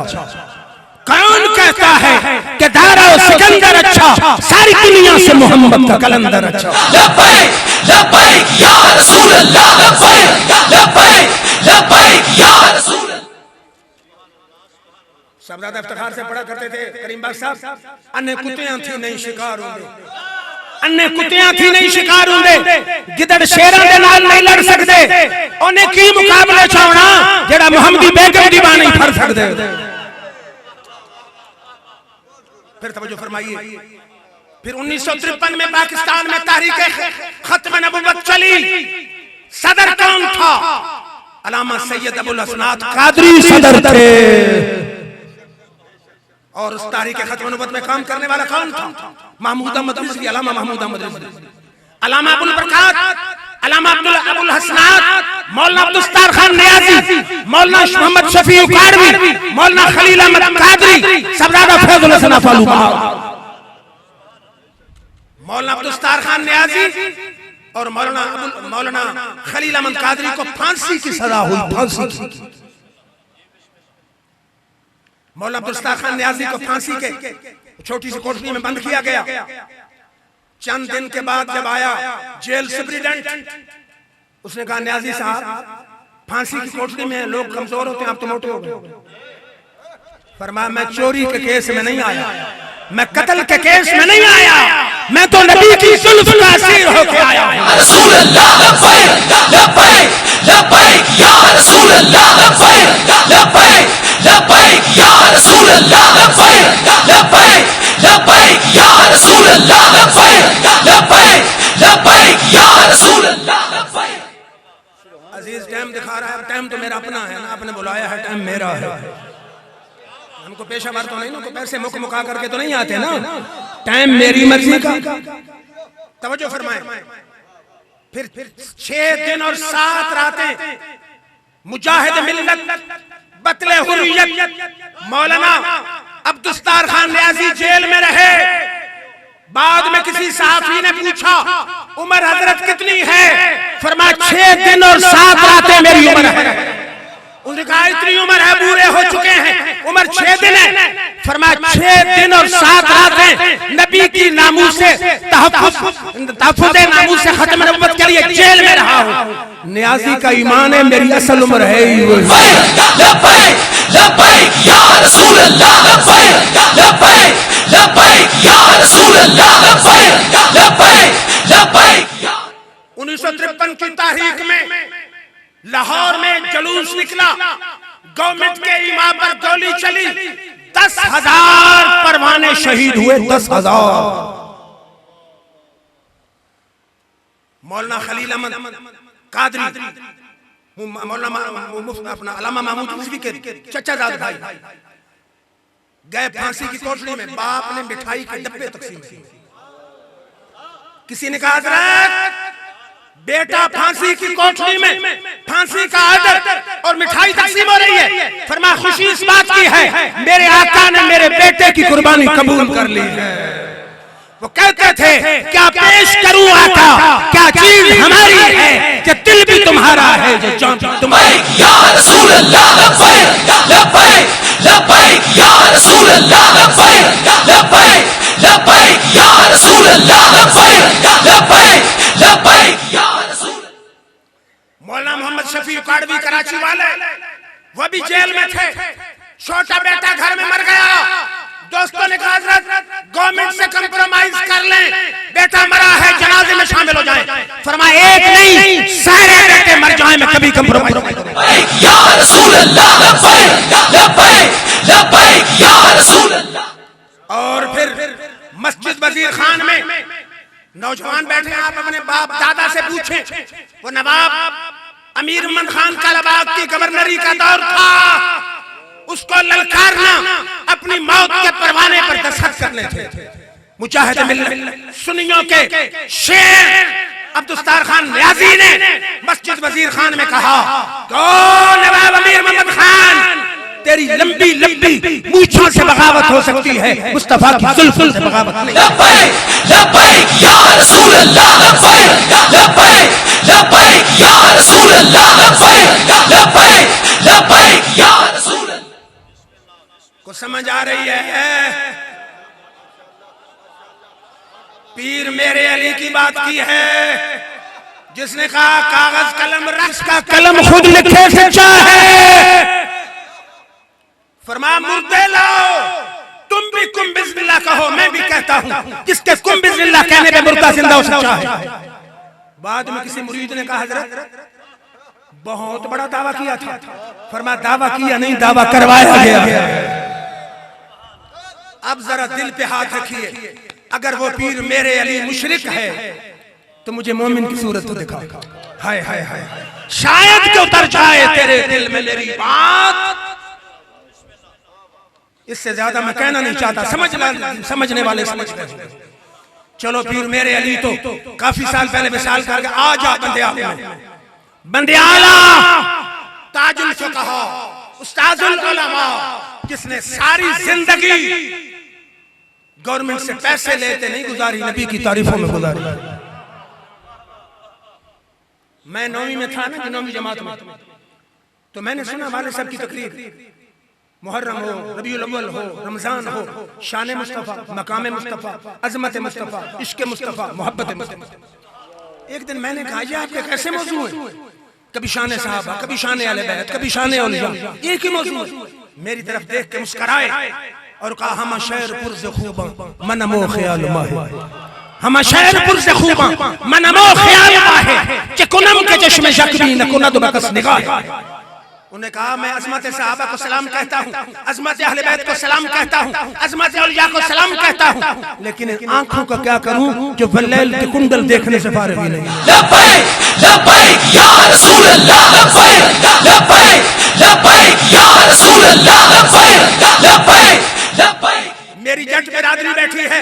कौन कहता है कि दारो सिकंदर अच्छा, सारी दुनिया से मोहम्मद का कलंदर अच्छा।
लब्बैक लब्बैक या रसूल अल्लाह, लब्बैक लब्बैक लब्बैक या रसूल अल्लाह।
सबदादा इफ्तिखार से पढ़ा करते थे करीम बाग साहब, अन्य कुत्तियां थी नहीं शिकार होंगे, अन्य कुत्तियां थी नहीं शिकार होंगे, गिदड़ शेरां दे नाल नहीं लड़ सकते। उन्हें की मुकाबले छावना जेड़ा मुहम्मदी बेगम दी बानी फड़ सकदे। फिर तवज्जो फरमाइए, फिर 1953 में पाकिस्तान में तहरीक खत्म नबुव्वत चली। सदर कौन था? अल्लामा सैयद अबुल हसनात कादरी सदर थे। और उस तारीख खत्म नबुव्वत में काम करने वाला कौन था? महमूद अहमद रिजवी, अल्लामा महमूद अहमद रिजवी, अल्लामा अबुल बरकात, अल्लामा अबुल हसनात, मौलाना अब्दुस्तार खान नियाज़ी, मौलाना मोहम्मद शफी उकाड़वी, मौलाना खलील अहमद कादरी, सबदादा फैजुल हसन फालू बहार, मौलाना अब्दुस्तार खान नियाज़ी और मौलाना खलील अहमद कादरी को फांसी की सजा हुई। फांसी की मौलाना अब्दुस्तार खान नियाज़ी को फांसी के छोटी सी कोठरी में बंद किया गया। चंद दिन के बाद जब आया जेल सुप्रीडेंट, उसने कहा नियाज़ी साहब फांसी की कोठरी में लोग कमजोर होते हैं, आप तो मोटे हो गए। फरमाया मैं चोरी के केस में नहीं आया, मैं कत्ल के केस में नहीं आया, मैं तो नबी की जुल्फ का असीर होकर आया हूं।
रसूल अल्लाह, लब्बैक लब्बैक लब्बैक या रसूल अल्लाह, लब्बैक लब्बैक लब्बैक या रसूल अल्लाह, लब्बैक लब्बैक लब्बैक या रसूल अल्लाह, लब्बैक लब्बैक लब्बैक या रसूल अल्लाह, लब्बैक।
अजीज टाइम दिखा रहा है, टाइम तो मेरा अपना है ना, आपने बुलाया है, टाइम मेरा है। हमको पेशावर तो नहीं ना, पैसे मुख मुखा करके तो नहीं आते ना, टाइम मेरी मर्जी का। तवज्जो फरमाएं, फिर 6 दिन और 7 रातें मुजाहिद मिल्लत बतले हुर्रियत मौलाना अब्दुस्तार खान नियाज़ी जेल में रहे। बाद में किसी सहाफी ने पूछा उम्र हजरत कितनी है? फरमाया 6 दिन और 7 रातें मेरी उम्र है। उसने कहा इतनी उम्र है, बूढ़े हो चुके हैं, उम्र 6 दिन है। फरमाया 6 दिन और 7 रातें नबी की नामूस से तहफ़्फ़ुज़ नामूस से खत्म नबुव्वत के लिए जेल में रहा हूं। नियाज़ी का ईमान है, मेरी असल उम्र है ही वो।
लब्बैक लब्बैक या रसूल अल्लाह, लब्बैक लब्बैक लब्बैक या रसूल अल्लाह, लब्बैक लब्बैक लब्बैक या।
1953 की तारीख में लाहौर में जुलूस निकला, गवर्नमेंट के इमाम पर गोली चली, 10,000 परवाने शहीद हुए। 10,000। मौलाना खलील अहमद कादरी, मौलाना अपना अल्लामा महमूद रिजवी के चचाजाद भाई गए फांसी की कोठरी में। बाप ने मिठाई के डब्बे तकसीम किए। किसी ने कहा हज़रत बेटा फांसी की कोठरी में, फांसी का आर्डर और मिठाई तकसीम हो रही है। फरमा खुशी इस बात की है मेरे आका ने मेरे बेटे की कुर्बानी कबूल कर ली है। वो कहते थे क्या पेश करूं आका, क्या चीज हमारी है कि दिल भी तुम्हारा है जो जान तुम्हारी।
या रसूल अल्लाह लब्बैक लब्बैक लब्बैक या रसूल अल्लाह लब्बैक लब्बैक लब्बैक या रसूल अल्लाह लब्बैक लब्बैक लब्बैक या रसूल।
मौलाना मोहम्मद शफी काड़वी कराची वाले, वो भी जेल में थे। छोटा बेटा घर में मर गया। दोस्तों ने कहा हजरत गवर्नमेंट से कंप्रोमाइज कर लें, बेटा मरा है जनाजे में शामिल हो जाएं। फरमाया एक नहीं सारे बेटे मर जाएं, मैं कभी कंप्रोमाइज नहीं करूंगा।
या रसूल अल्लाह लब्बैक लब्बैक लब्बैक या रसूल अल्लाह।
और फिर मस्जिद वजीर खान में नौजवान बैठे, आप अपने बाप दादा से पूछें, वो नवाब अमीर उमर खान कालाबाग की गवर्नरी का दौर था, उसको ललकारना अपनी मौत के परवाने पर दस्तखत करने थे। मुजाहिद मिल्लत सुन्नियों के शेर अब्दुस्तार खान नियाजी ने मस्जिद वजीर खान में कहा, कौन नवाब अमीर मोहम्मद खान, तेरी लंबी लंबी मूंछों से बगावत हो सकती है, मुस्तफा की जुल्फों से बगावत नहीं।
लब्बैक लब्बैक या रसूल अल्लाह लब्बैक लब्बैक लब्बैक या रसूल अल्लाह लब्बैक लब्बैक लब्बैक या रसूल।
को समझ आ रही है? पीर मेरे अली की बात की है, जिसने कहा कागज कलम रक्स का कलम खुद लिखे सच्चा है। फरमा मुर्दे लाओ, तुम भी कुम बिस्मिल्लाह कहो, मैं भी कहता हूं जिसके कुम बिस्मिल्लाह कहने पे मुर्दा जिंदा हो सच्चा है। बाद में किसी मुरीद ने कहा हजरत बहुत बड़ा दावा किया था। फरमा दावा किया नहीं, दावा करवाया गया। अब जरा दिल पे हाथ रखिए, अगर वो पीर मेरे अली मुशरिक है तो मुझे मोमिन की सूरत तो दिखा। हाय हाय हाय, शायद कि उतर जाए तेरे दिल में मेरी बात। इससे ज्यादा मैं कहना नहीं चाहता, समझने वाले समझ गए। चलो पीर मेरे अली तो काफी साल पहले विशाल करके आ जा बंदियाला में, बंदियाला ताजुल फुक़हा उस्ताजुल उलमा, जिसने सारी जिंदगी गवर्नमेंट से पैसे लेते नहीं गुजारी, नबी की तारीफों में गुजारी। मैं 9वीं में था ना, 9वीं जमात में, तो मैंने सुना वाले साहब की तकरीर, मुहर्रम हो, रबीउल अव्वल हो, रमजान हो, शान मुस्तफा, मकाम मुस्तफा, अजमत मुस्तफा, इश्क मुस्तफा, मोहब्बत मुस्तफा। एक दिन मैंने कहा ये आपके कैसे मौजू है? कभी शान सहाबा, कभी शान अहले बैत, कभी शान औलिया, एक ही मौजू। मेरी तरफ देख के मुस्कुराए और कहा हम शहर पुरज़ खूबा मनमो ख्याल माहे, हम शहर पुरज़ खूबा मनमो ख्याल माहे, कि कुनम के चश्मे शक्बी न कुनद बकस निगाह। उन्हें कहा मैं अज़मत सहाबा को सलाम कहता हूँ, अज़मत अहले बैत को सलाम कहता हूँ, अज़मत औलिया को सलाम कहता हूँ, लेकिन इन आंखों का क्या करूँ जो वल्लैल के कुंडल देखने से फारिग ही नहीं।
लब्बैक लब्बैक या रसूल अल्लाह लब्बैक लब्बैक लब्बैक या रसूल अल्लाह लब्बैक लब्बैक लब्बैक।
मेरी जट बिरादरी बैठी है,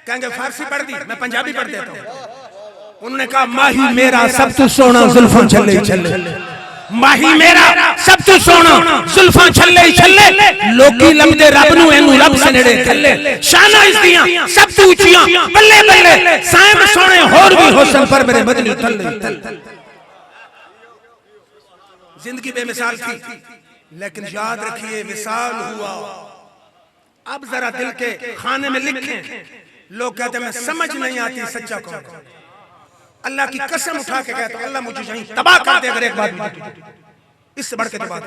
कहेंगे फारसी पढ़ दी, मैं पंजाबी पढ़ देता हूँ। उन्होंने कहा माही मेरा सब तू सोना जुल्फां छल्ले छल्ले, माही मेरा सब तू सोना जुल्फां छल्ले छल्ले, लोकी लमदे रब नू एनू रब से नेड़े थल्ले, शाना इसदियां सब तू ऊंचियां बल्ले बल्ले, साहिब सोने होर भी हुस्न पर मेरे बदले थल्ले। जिंदगी बेमिसाल थी, लेकिन याद रखिए विसाल हुआ। अब जरा दिल के खाने में लिखें। लोग कहते हैं मैं समझ नहीं आती सच्चा कौन। अल्लाह की कसम उठा के कहता हूं अल्लाह मुझे यहीं तबाह कर दे अगर एक बात इससे बढ़ के बात।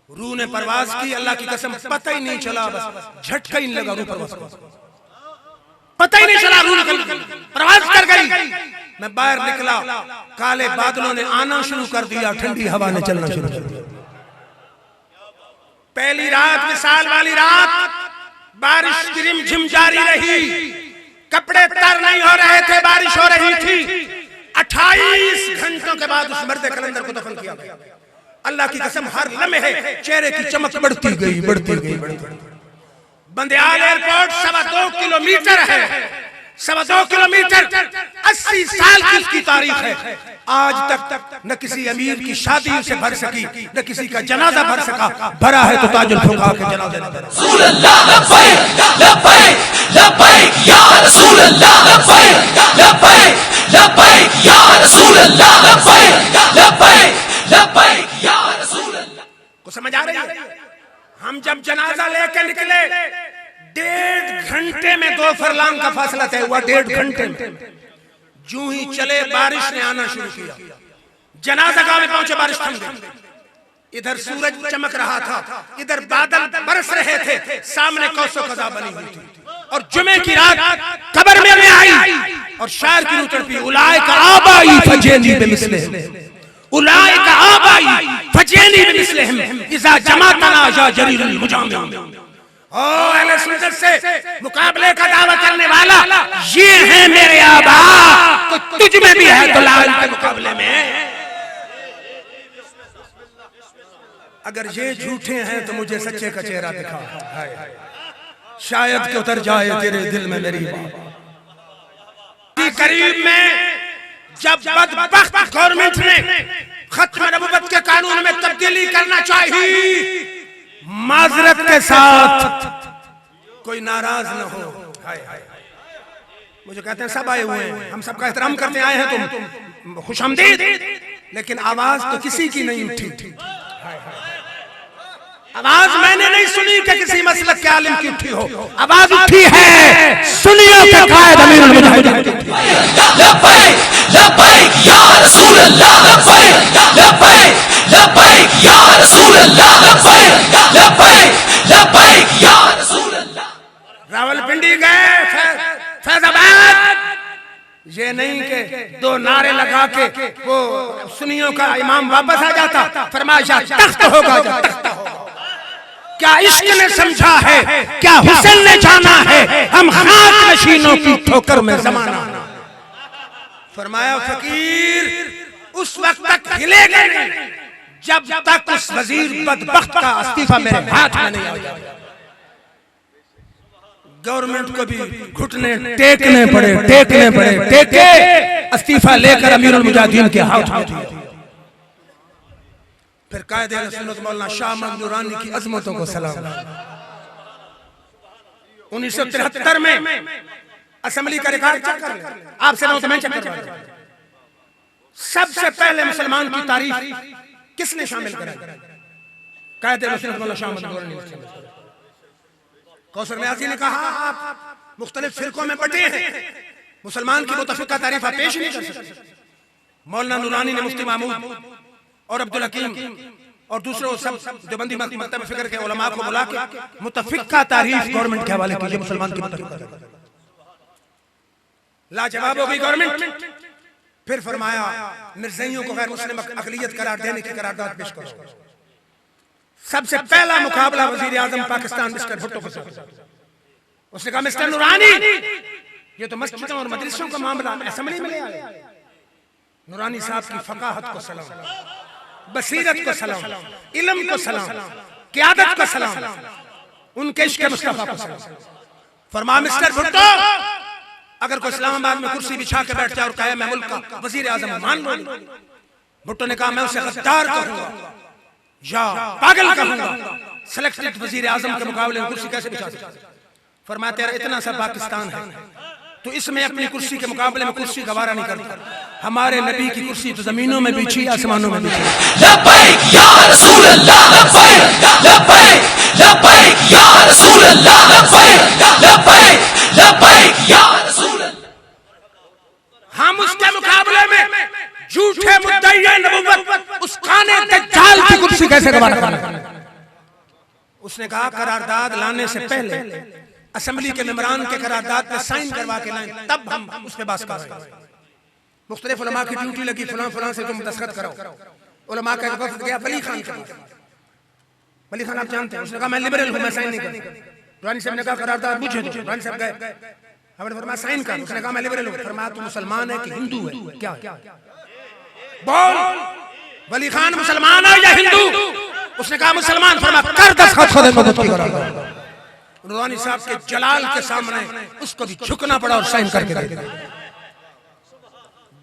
रूह ने परवाज की, अल्लाह की कसम पता ही नहीं चला, बस झटका ही नहीं लगा, रूह परवाज पता ही नहीं चला, रूह परवाज कर गई। मैं बाहर निकला, काले बादलों ने आना शुरू कर दिया, ठंडी हवा ने चलना शुरू कर दिया। पहली रात विसाल वाली रात बारिश की रिमझिम जारी रही, कपड़े तर नहीं हो रहे थे, बारिश हो रही थी। 28 घंटों के बाद उस मर्द कलंदर को दफन किया गया। अल्लाह की कसम हर लम्हे चेहरे की चमक बढ़ती गई बढ़ती गई। बंदियाल एयरपोर्ट 2.25 किलोमीटर है, 2.25 किलोमीटर 80 साल की उसकी तारीख है, आज तक न किसी अमीर की शादी उसे भर सकी, न किसी का जनाजा भर सका। भरा है तो ताजुल फुक़हा के जनाजे न भरा।
रसूल अल्लाह लब्बैक लब्बैक लब्बैक या रसूल अल्लाह लब्बैक लब्बैक लब्बैक या रसूल अल्लाह लब्बैक लब्बैक लब्बैक या रसूल अल्लाह।
को समझ आ रही है? हम जब जनाजा लेके निकले 1.5 घंटे में 2 फरलांग का फासला तय हुआ। 1.5 घंटे में जूं ही चले बारिश ने आना शुरू किया। जनाजा गांव में पहुंचे, बारिश थम गई। इधर सूरज चमक रहा था, इधर बादल बरस रहे थे, सामने कौसो कज़ा बनी हुई थी। और जुमे की रात कब्र में आई और शायर की रूह तड़पी, उलाइका आबाई फजेनी बिमिस्लिहिम, उलाइका आबाई फजेनी बिमिस्लिहिम इज़ा जमातना या जरीरुल मुजामिम। ओ अहले सुन्नत से मुकाबले का दावा करने वाला ये है मेरे आबा, तो तुझ में भी है दुलाल के मुकाबले में। अगर ये झूठे हैं तो मुझे सच्चे का चेहरा दिखा, शायद कि उतर जाए तेरे दिल में मेरी बात। करीब में जब बदबख्त गवर्नमेंट ने खत्म नबुव्वत के कानून में तब्दीली करना चाहिए, माजरत के साथ कोई नाराज न हो। मुझे कहते हैं सब आए हुए हैं, हम सबका एहतराम करते आए हैं, तुम खुशामदीद, लेकिन आवाज तो किसी की नहीं उठी। आवाज मैंने नहीं सुनी कि किसी मसलक के आलिम की उठी हो, आवाज उठी है सुन्नियों के कायद अमीरुल मुजाहिदीन की।
लब्बैक लब्बैक या रसूल अल्लाह लब्बैक लब्बैक लब्बैक या रसूल अल्लाह लब्बैक लब्बैक लब्बैक या रसूल अल्लाह।
रावलपिंडी गए, फैजाबाद, ये नहीं कि 2 नारे लगा के वो सुन्नियों का इमाम वापस आ जाता, फरमाया तख्त होगा जो तख्त होगा। क्या इश्क ने समझा है, क्या हुसैन ने जाना है, हम खाक नशीनों की ठोकर में जमाना। फरमाया फकीर उस वक्त तक हिलेगा नहीं जब तक उस वजीर बदबख्त का इस्तीफा मेरे हाथ में नहीं आ जाए। गवर्नमेंट को भी घुटने टेकने पड़े, टेके इस्तीफा लेकर अमीरुल मुजाहिदीन के हाथ में दिया। फिर कायदे अहले सुन्नत मौलाना शाह महमूद नूरानी की अजमतों को सलाम। 1973 में असेंबली का रिकॉर्ड चेक कर ले, आपसे तो मैं चेक कर। सबसे पहले मुसलमान की तारीफ किसने शामिल करा? कायदे अहले सुन्नत मौलाना शाह महमूद नूरानी। कौसर नियाज़ी ने कहा आप मुख्तलिफ फिरकों में बटे हैं, मुसलमान की मुतफ़िक़ा तारीफ आप पेश नहीं कर सकते। मौलाना नूरानी ने मुफ्ती महमूद और अब्दुल हकीम और दूसरे सब देवबंदी मकतब फिक्र के उलमा को बुला के मुतफ़िक़ा तारीफ गवर्नमेंट के हवाले कीजिए, मुसलमान की मुतफ़िक़ा। लाजवाब हो गई गवर्नमेंट। फिर फरमाया मिर्ज़ाइयों को गैर मुस्लिम अक़लियत करार देने की करारदाद पेश करो। सबसे पहला मुकाबला वज़ीर आज़म पाकिस्तान मिस्टर भुट्टो के साथ। उसने कहा मिस्टर नूरानी ये तो मस्जिदों और मदरसों का मामला असेंबली में ले आए। नूरानी साहब की फ़क़ाहत को सलाम, बसीरत को सलाम, इल्म को सलाम, क़ियादत को सलाम, उनके इश्क़ मुस्तफ़ा को सलाम। फरमाया मिस्टर भुट्टो अगर कोई इस्लामाबाद में कुर्सी बिछा के बैठ जाए और कहे मैं मुल्क का वज़ीर आज़म मान लो। भुट्टो ने कहा मैं उसे गद्दार कहूंगा या पागल कहूंगा, सिलेक्टेड वज़ीर आज़म के मुकाबले में कुर्सी कैसे बिछा सकता? फरमाया तेरा इतना सा पाकिस्तान है तो इसमें अपनी कुर्सी के मुकाबले में कुर्सी गवारा नहीं करता। हमारे नबी की कुर्सी तो जमीनों में बिछी, आसमानों में बिछी।
लब्बैक या रसूल अल्लाह लब्बैक लब्बैक लब्बैक या रसूल अल्लाह लब्बैक लब्बैक लब्बैक या रसूल अल्लाह।
हम उसके मुकाबले में झूठे मुद्दई नबुव्वत उस खाने दज्जाल की कुर्सी कैसे गवारा करें? उसने कहा करारदाद लाने से पहले असेंबली के मेंबरान के करारदाद पे साइन करवा के लाएं, तब हम उस पे बात करेंगे। मुख्तलिफ उलमा की ड्यूटी लगी, फलां फलां से तुम दस्तखत कराओ। उलमा का वक्त गया वली खान के पास। वली खान आप जानते हैं, उसने कहा मैं लिबरल हूं, मैं साइन नहीं करूंगा। नूरानी साहब ने कहा करारदाद मुझे दो। नूरानी साहब गए, हमने फरमाया साइन कर। उसने कहा मैं लिबरल हूं। फरमाया तू मुसलमान है कि हिंदू है? क्या बोल, वली खान मुसलमान है या हिंदू? उसने कहा मुसलमान। फरमाया कर दस्तखत खुद मदद की करारदाद। नूरानी साहब के जलाल के सामने उसको भी झुकना पड़ा और साइन करके दे दिया।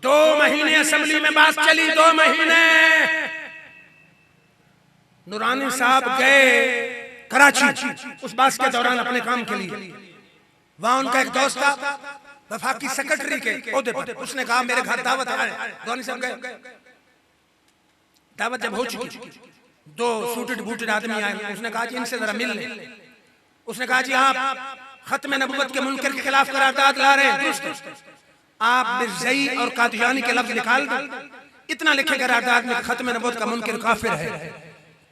2 महीने असेंबली में बात चली, 2 महीने। नूरानी साहब गए कराची उस बात के दौरान अपने काम के लिए। वहां उनका एक दोस्त था वफाकी सेक्रेटरी के ओहदे पर। उसने कहा मेरे घर दावत है। नूरानी साहब गए। दावत जब हो चुकी, 2 सूटेड बूटेड आदमी आए। उसने कहा जी इनसे जरा मिल लें। उसने कहा जी आप खत्म नबुव्वत के मुनकर के खिलाफ करारदाद ला रहे हैं, आप मिर्ज़ई और कादियानी के लफ्ज निकाल दो। इतना लिखे करारदाद में खत्म नबुव्वत का मुनकर काफिर है।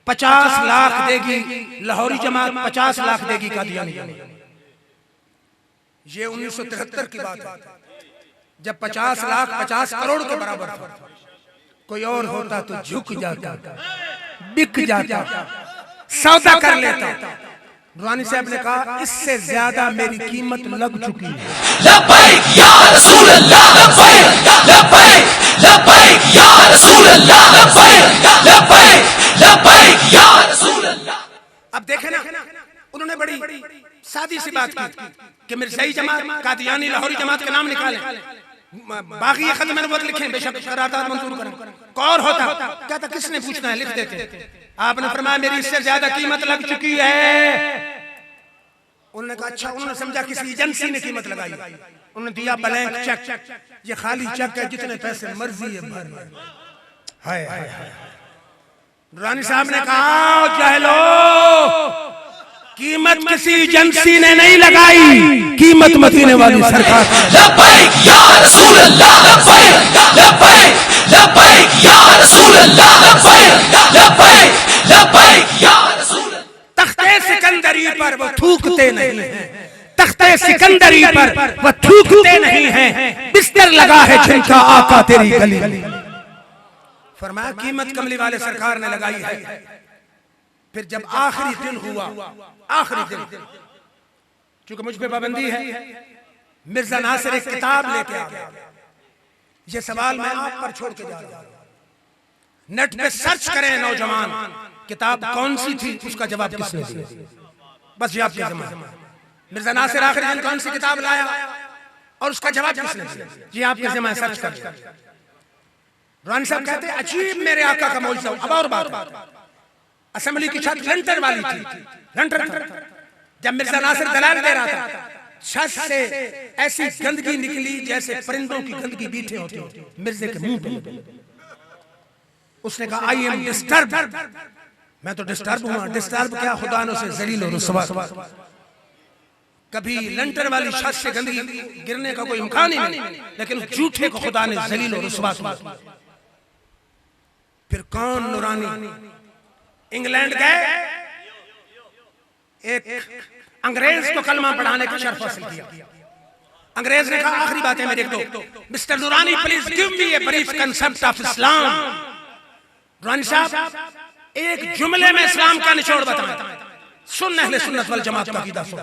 50 लाख देगी लाहौरी जमात, 50 लाख देगी कादियानी। ये 1973 की बात है, जब 50 लाख 50 करोड़ के बराबर था। कोई और होता तो झुक जाता, बिक जाता, सौदा कर लेता। नूरानी साहब ने कहा इससे ज्यादा मेरी कीमत लग चुकी है।
लब्बैक या रसूल अल्लाह, लब्बैक लब्बैक लब्बैक या रसूल अल्लाह, लब्बैक लब्बैक लब्बैक या रसूल अल्लाह।
अब देखे ना, उन्होंने बड़ी सादी सी बात की कि मिर्ज़ई जमात, कादियानी, लाहौरी जमात के नाम निकालें, बाकी खत्म नबुव्वत लिखें, बेशक करारदाद मंजूर करें। कौर होता क्या था, किसने पूछना है, लिख देते। आपने फरमाया मेरी इससे ज्यादा कीमत लग चुकी है। उन्होंने कहा अच्छा। उन्होंने समझा किसी एजेंसी ने कीमत लगाई। उन्होंने दिया ब्लैंक चेक, ये खाली चेक है, जितने पैसे मर्जी है भर। हाय हाय हाय। नूरानी साहब ने कहा जाहिलो, कीमत किसी एजेंसी ने नहीं लगाई, कीमत मदीने वाली सरकार।
लब्बैक या रसूल अल्लाह, लब्बैक लब्बैक लब्बैक या रसूल अल्लाह, लब्बैक लब्बैक लब्बैक या रसूल अल्लाह।
तख्ते सिकंदरी पर वो थूकते नहीं हैं, तख्ते सिकंदरी पर वो थूकते नहीं हैं, बिस्तर लगा है जिनका आका तेरी गली। फरमाया कीमत कमली वाले सरकार ने लगाई है। फिर जब आखिरी दिन हुआ, आखिरी दिन, चूंकि मुझ पे पाबंदी है, मिर्जा नासिर एक किताब लेके आ गया। ये सवाल मैं आप पर छोड़ के जा रहा हूं। नेट पे सर्च करें नौजवान, किताब कौन सी थी, उसका जवाब किसने दिया। बस ये आपके ज़िम्मे है। मिर्जा नासिर आखिरी दिन कौन सी किताब लाया और उसका जवाब किसने दिया, ये आपके ज़िम्मे है, सर्च कर। नूरानी साहब कहते हैं अजीब मेरे आका का मौजज़ा। अब और बात, असेंबली की छत लंटर वाली थी, लंटर था। जब मिर्जा नासिर दलाल दे रहा था, छत से ऐसी गंदगी निकली जैसे परिंदों की गंदगी बीठे होती है मिर्जे के मुंह पे। उसने कहा आई एम डिस्टर्ब, मैं तो डिस्टर्ब हुआ। डिस्टर्ब क्या, खुदा ने उसे जलील और रुसवा। कभी लंटर वाली छत से गंदगी गिरने का कोई इम्कान ही नहीं, लेकिन उस झूठे को खुदा ने जलील और रुसवा किया। फिर कौन नूरानी इंग्लैंड गए, एक अंग्रेज को कलमा पढ़ाने का शर्फ हासिल किया। अंग्रेज ने कहा आखिरी बात है मेरे दो, मिस्टर नूरानी please give me a brief concept of Islam. नूरानी साहब एक जुमले में इस्लाम का निचोड़ बताएं, सुन अहले सुन्नत वल जमात का अकीदा सुन।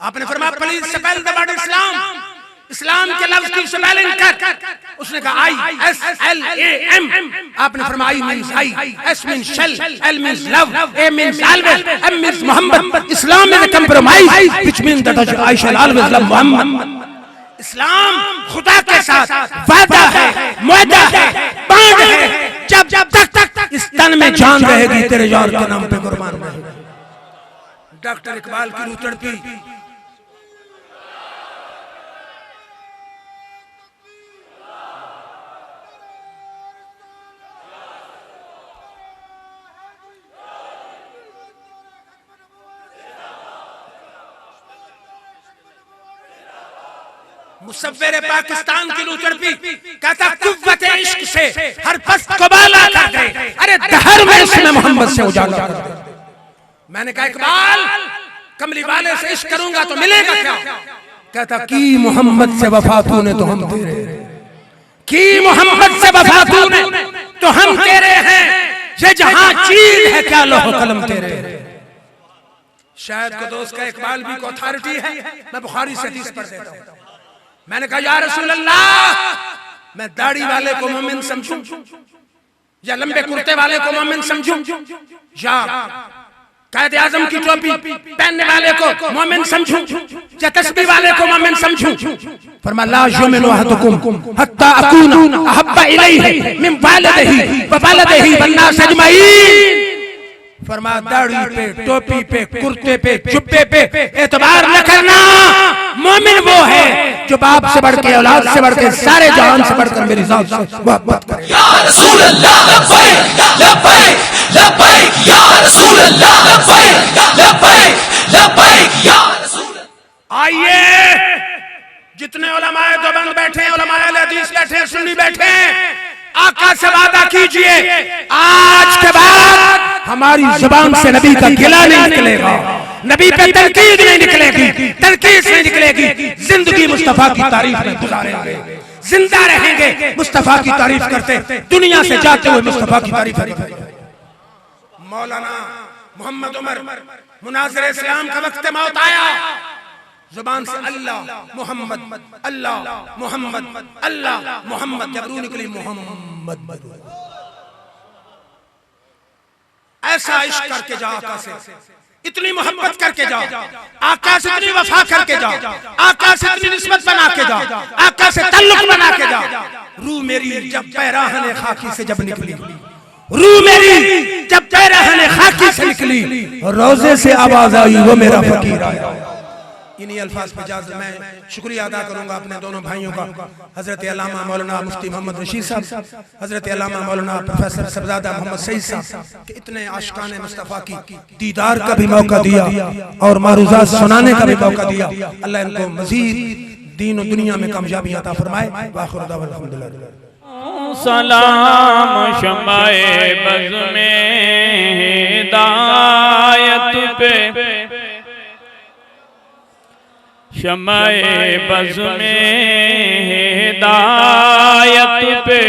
आपने फरमाया please spell the word Islam, इस्लाम के लफ्ज की स्पेलिंग कर। उसने कहा I S L A M. आपने फरमाया I means I, S means shall, L means love, A means always, M means Mohammed. Islam is a compromise which means that I shall always love Mohammed. इस्लाम खुदा के साथ वादा है, मुआहदा है, बांध है। जब जब तक इस तन में जान रहेगी तेरे यार के नाम पे कुर्बान रहेगी। डॉक्टर इकबाल की रूह तड़पी। मुसव्विर पाकिस्तान की रूह तड़पी, कहता कुव्वत इश्क से हर पस्त को बाला कर दे, अरे दहर में इसमें मोहम्मद से उजाला कर दे। मैंने कहा इकबाल कमली वाले से इश्क करूंगा तो मिलेगा क्या? कहता की मोहम्मद से वफा तूने तो हम तेरे, की मोहम्मद से वफा तूने तो हम तेरे हैं, ये जहां चीज है क्या लोह कलम तेरे। शायद को दोस्त का इकबाल भी को अथॉरिटी है, मैं बुखारी से हदीस पढ़ देता हूं। मैंने कहा या रसूल अल्लाह मैं दाढ़ी वाले को मोमिन समझूं या लंबे कुर्ते वाले को मोमिन समझूं या कायदे आजम की टोपी पहनने वाले को मोमिन समझूं या तस्बीह वाले को मोमिन समझूं? फरमाया ला युमिनु अहदुकुम हत्ता अकूना अहब्बा इलैहि मिन वालिदिही व वालिदिही वन्नास अजमईन। फरमाया दाढ़ी पे, टोपी पे, कुर्ते पे, जुब्बे पे एतबार न करना। मोमिन वो है जो बाप से बढ़ के, औलाद से बढ़ के, सारे जहान से बढ़कर मेरी जात से मोहब्बत करे।
या रसूल अल्लाह लब्बैक लब्बैक लब्बैक या रसूल अल्लाह लब्बैक लब्बैक लब्बैक या रसूल।
आइए जितने उलमाए देवबंद बैठे हैं, उलमाए अहले हदीस बैठे हैं, सुन्नी बैठे हैं, आका से वादा कीजिए आज के बाद हमारी जुबान से नबी का गिला नहीं निकलेगा, नबी पे तनकीद नहीं निकलेगी, तनकीद नहीं निकलेगी। जिंदगी मुस्तफा की तारीफ में गुजारेंगे, जिंदा रहेंगे मुस्तफा की तारीफ करते, दुनिया से जाते हुए मुस्तफा की तारीफ करेंगे। मौलाना मोहम्मद उमर मुनाज़िर इस्लाम का वक्त मौत आया, जुबान से अल्लाह मोहम्मद अल्लाह मोहम्मद अल्लाह मोहम्मद, जब रूह निकली मोहम्मद। ऐसा इश्क करके जाओ आका से, इतनी मोहब्बत करके जाओ आका से, इतनी वफा करके जाओ आका से, इतनी निस्बत बना के जाओ आका से, ताल्लुक बना के जाओ। रूह मेरी जब पैराहने खाकी से जब निकली, रूह मेरी जब पैराहने खाकी से निकली, रोजे से आवाज आई वो मेरा फकीर आया। इन्हीं अल्फाज पे इजाज़त, मैं शुक्रिया अदा करूंगा अपने दोनों भाइयों का, हजरत अल्लामा मौलाना मुफ्ती मोहम्मद रशीद साहब, हजरत अल्लामा मौलाना प्रोफेसर सबजादा मोहम्मद सईद साहब, कि इतने आशिकाने मुस्तफ़ा की दीदार का भी मौका दिया और मारूज़ात सुनाने का भी मौका दिया। अल्लाह इनको मजीद दीन और दुनिया में कामयाबी अता फरमाए। वाखिर दावा अल्हम्दुलिल्लाह।
सलाम शमाए बज़ में हिदायत पे, शमाए बज़ में हिदायत पे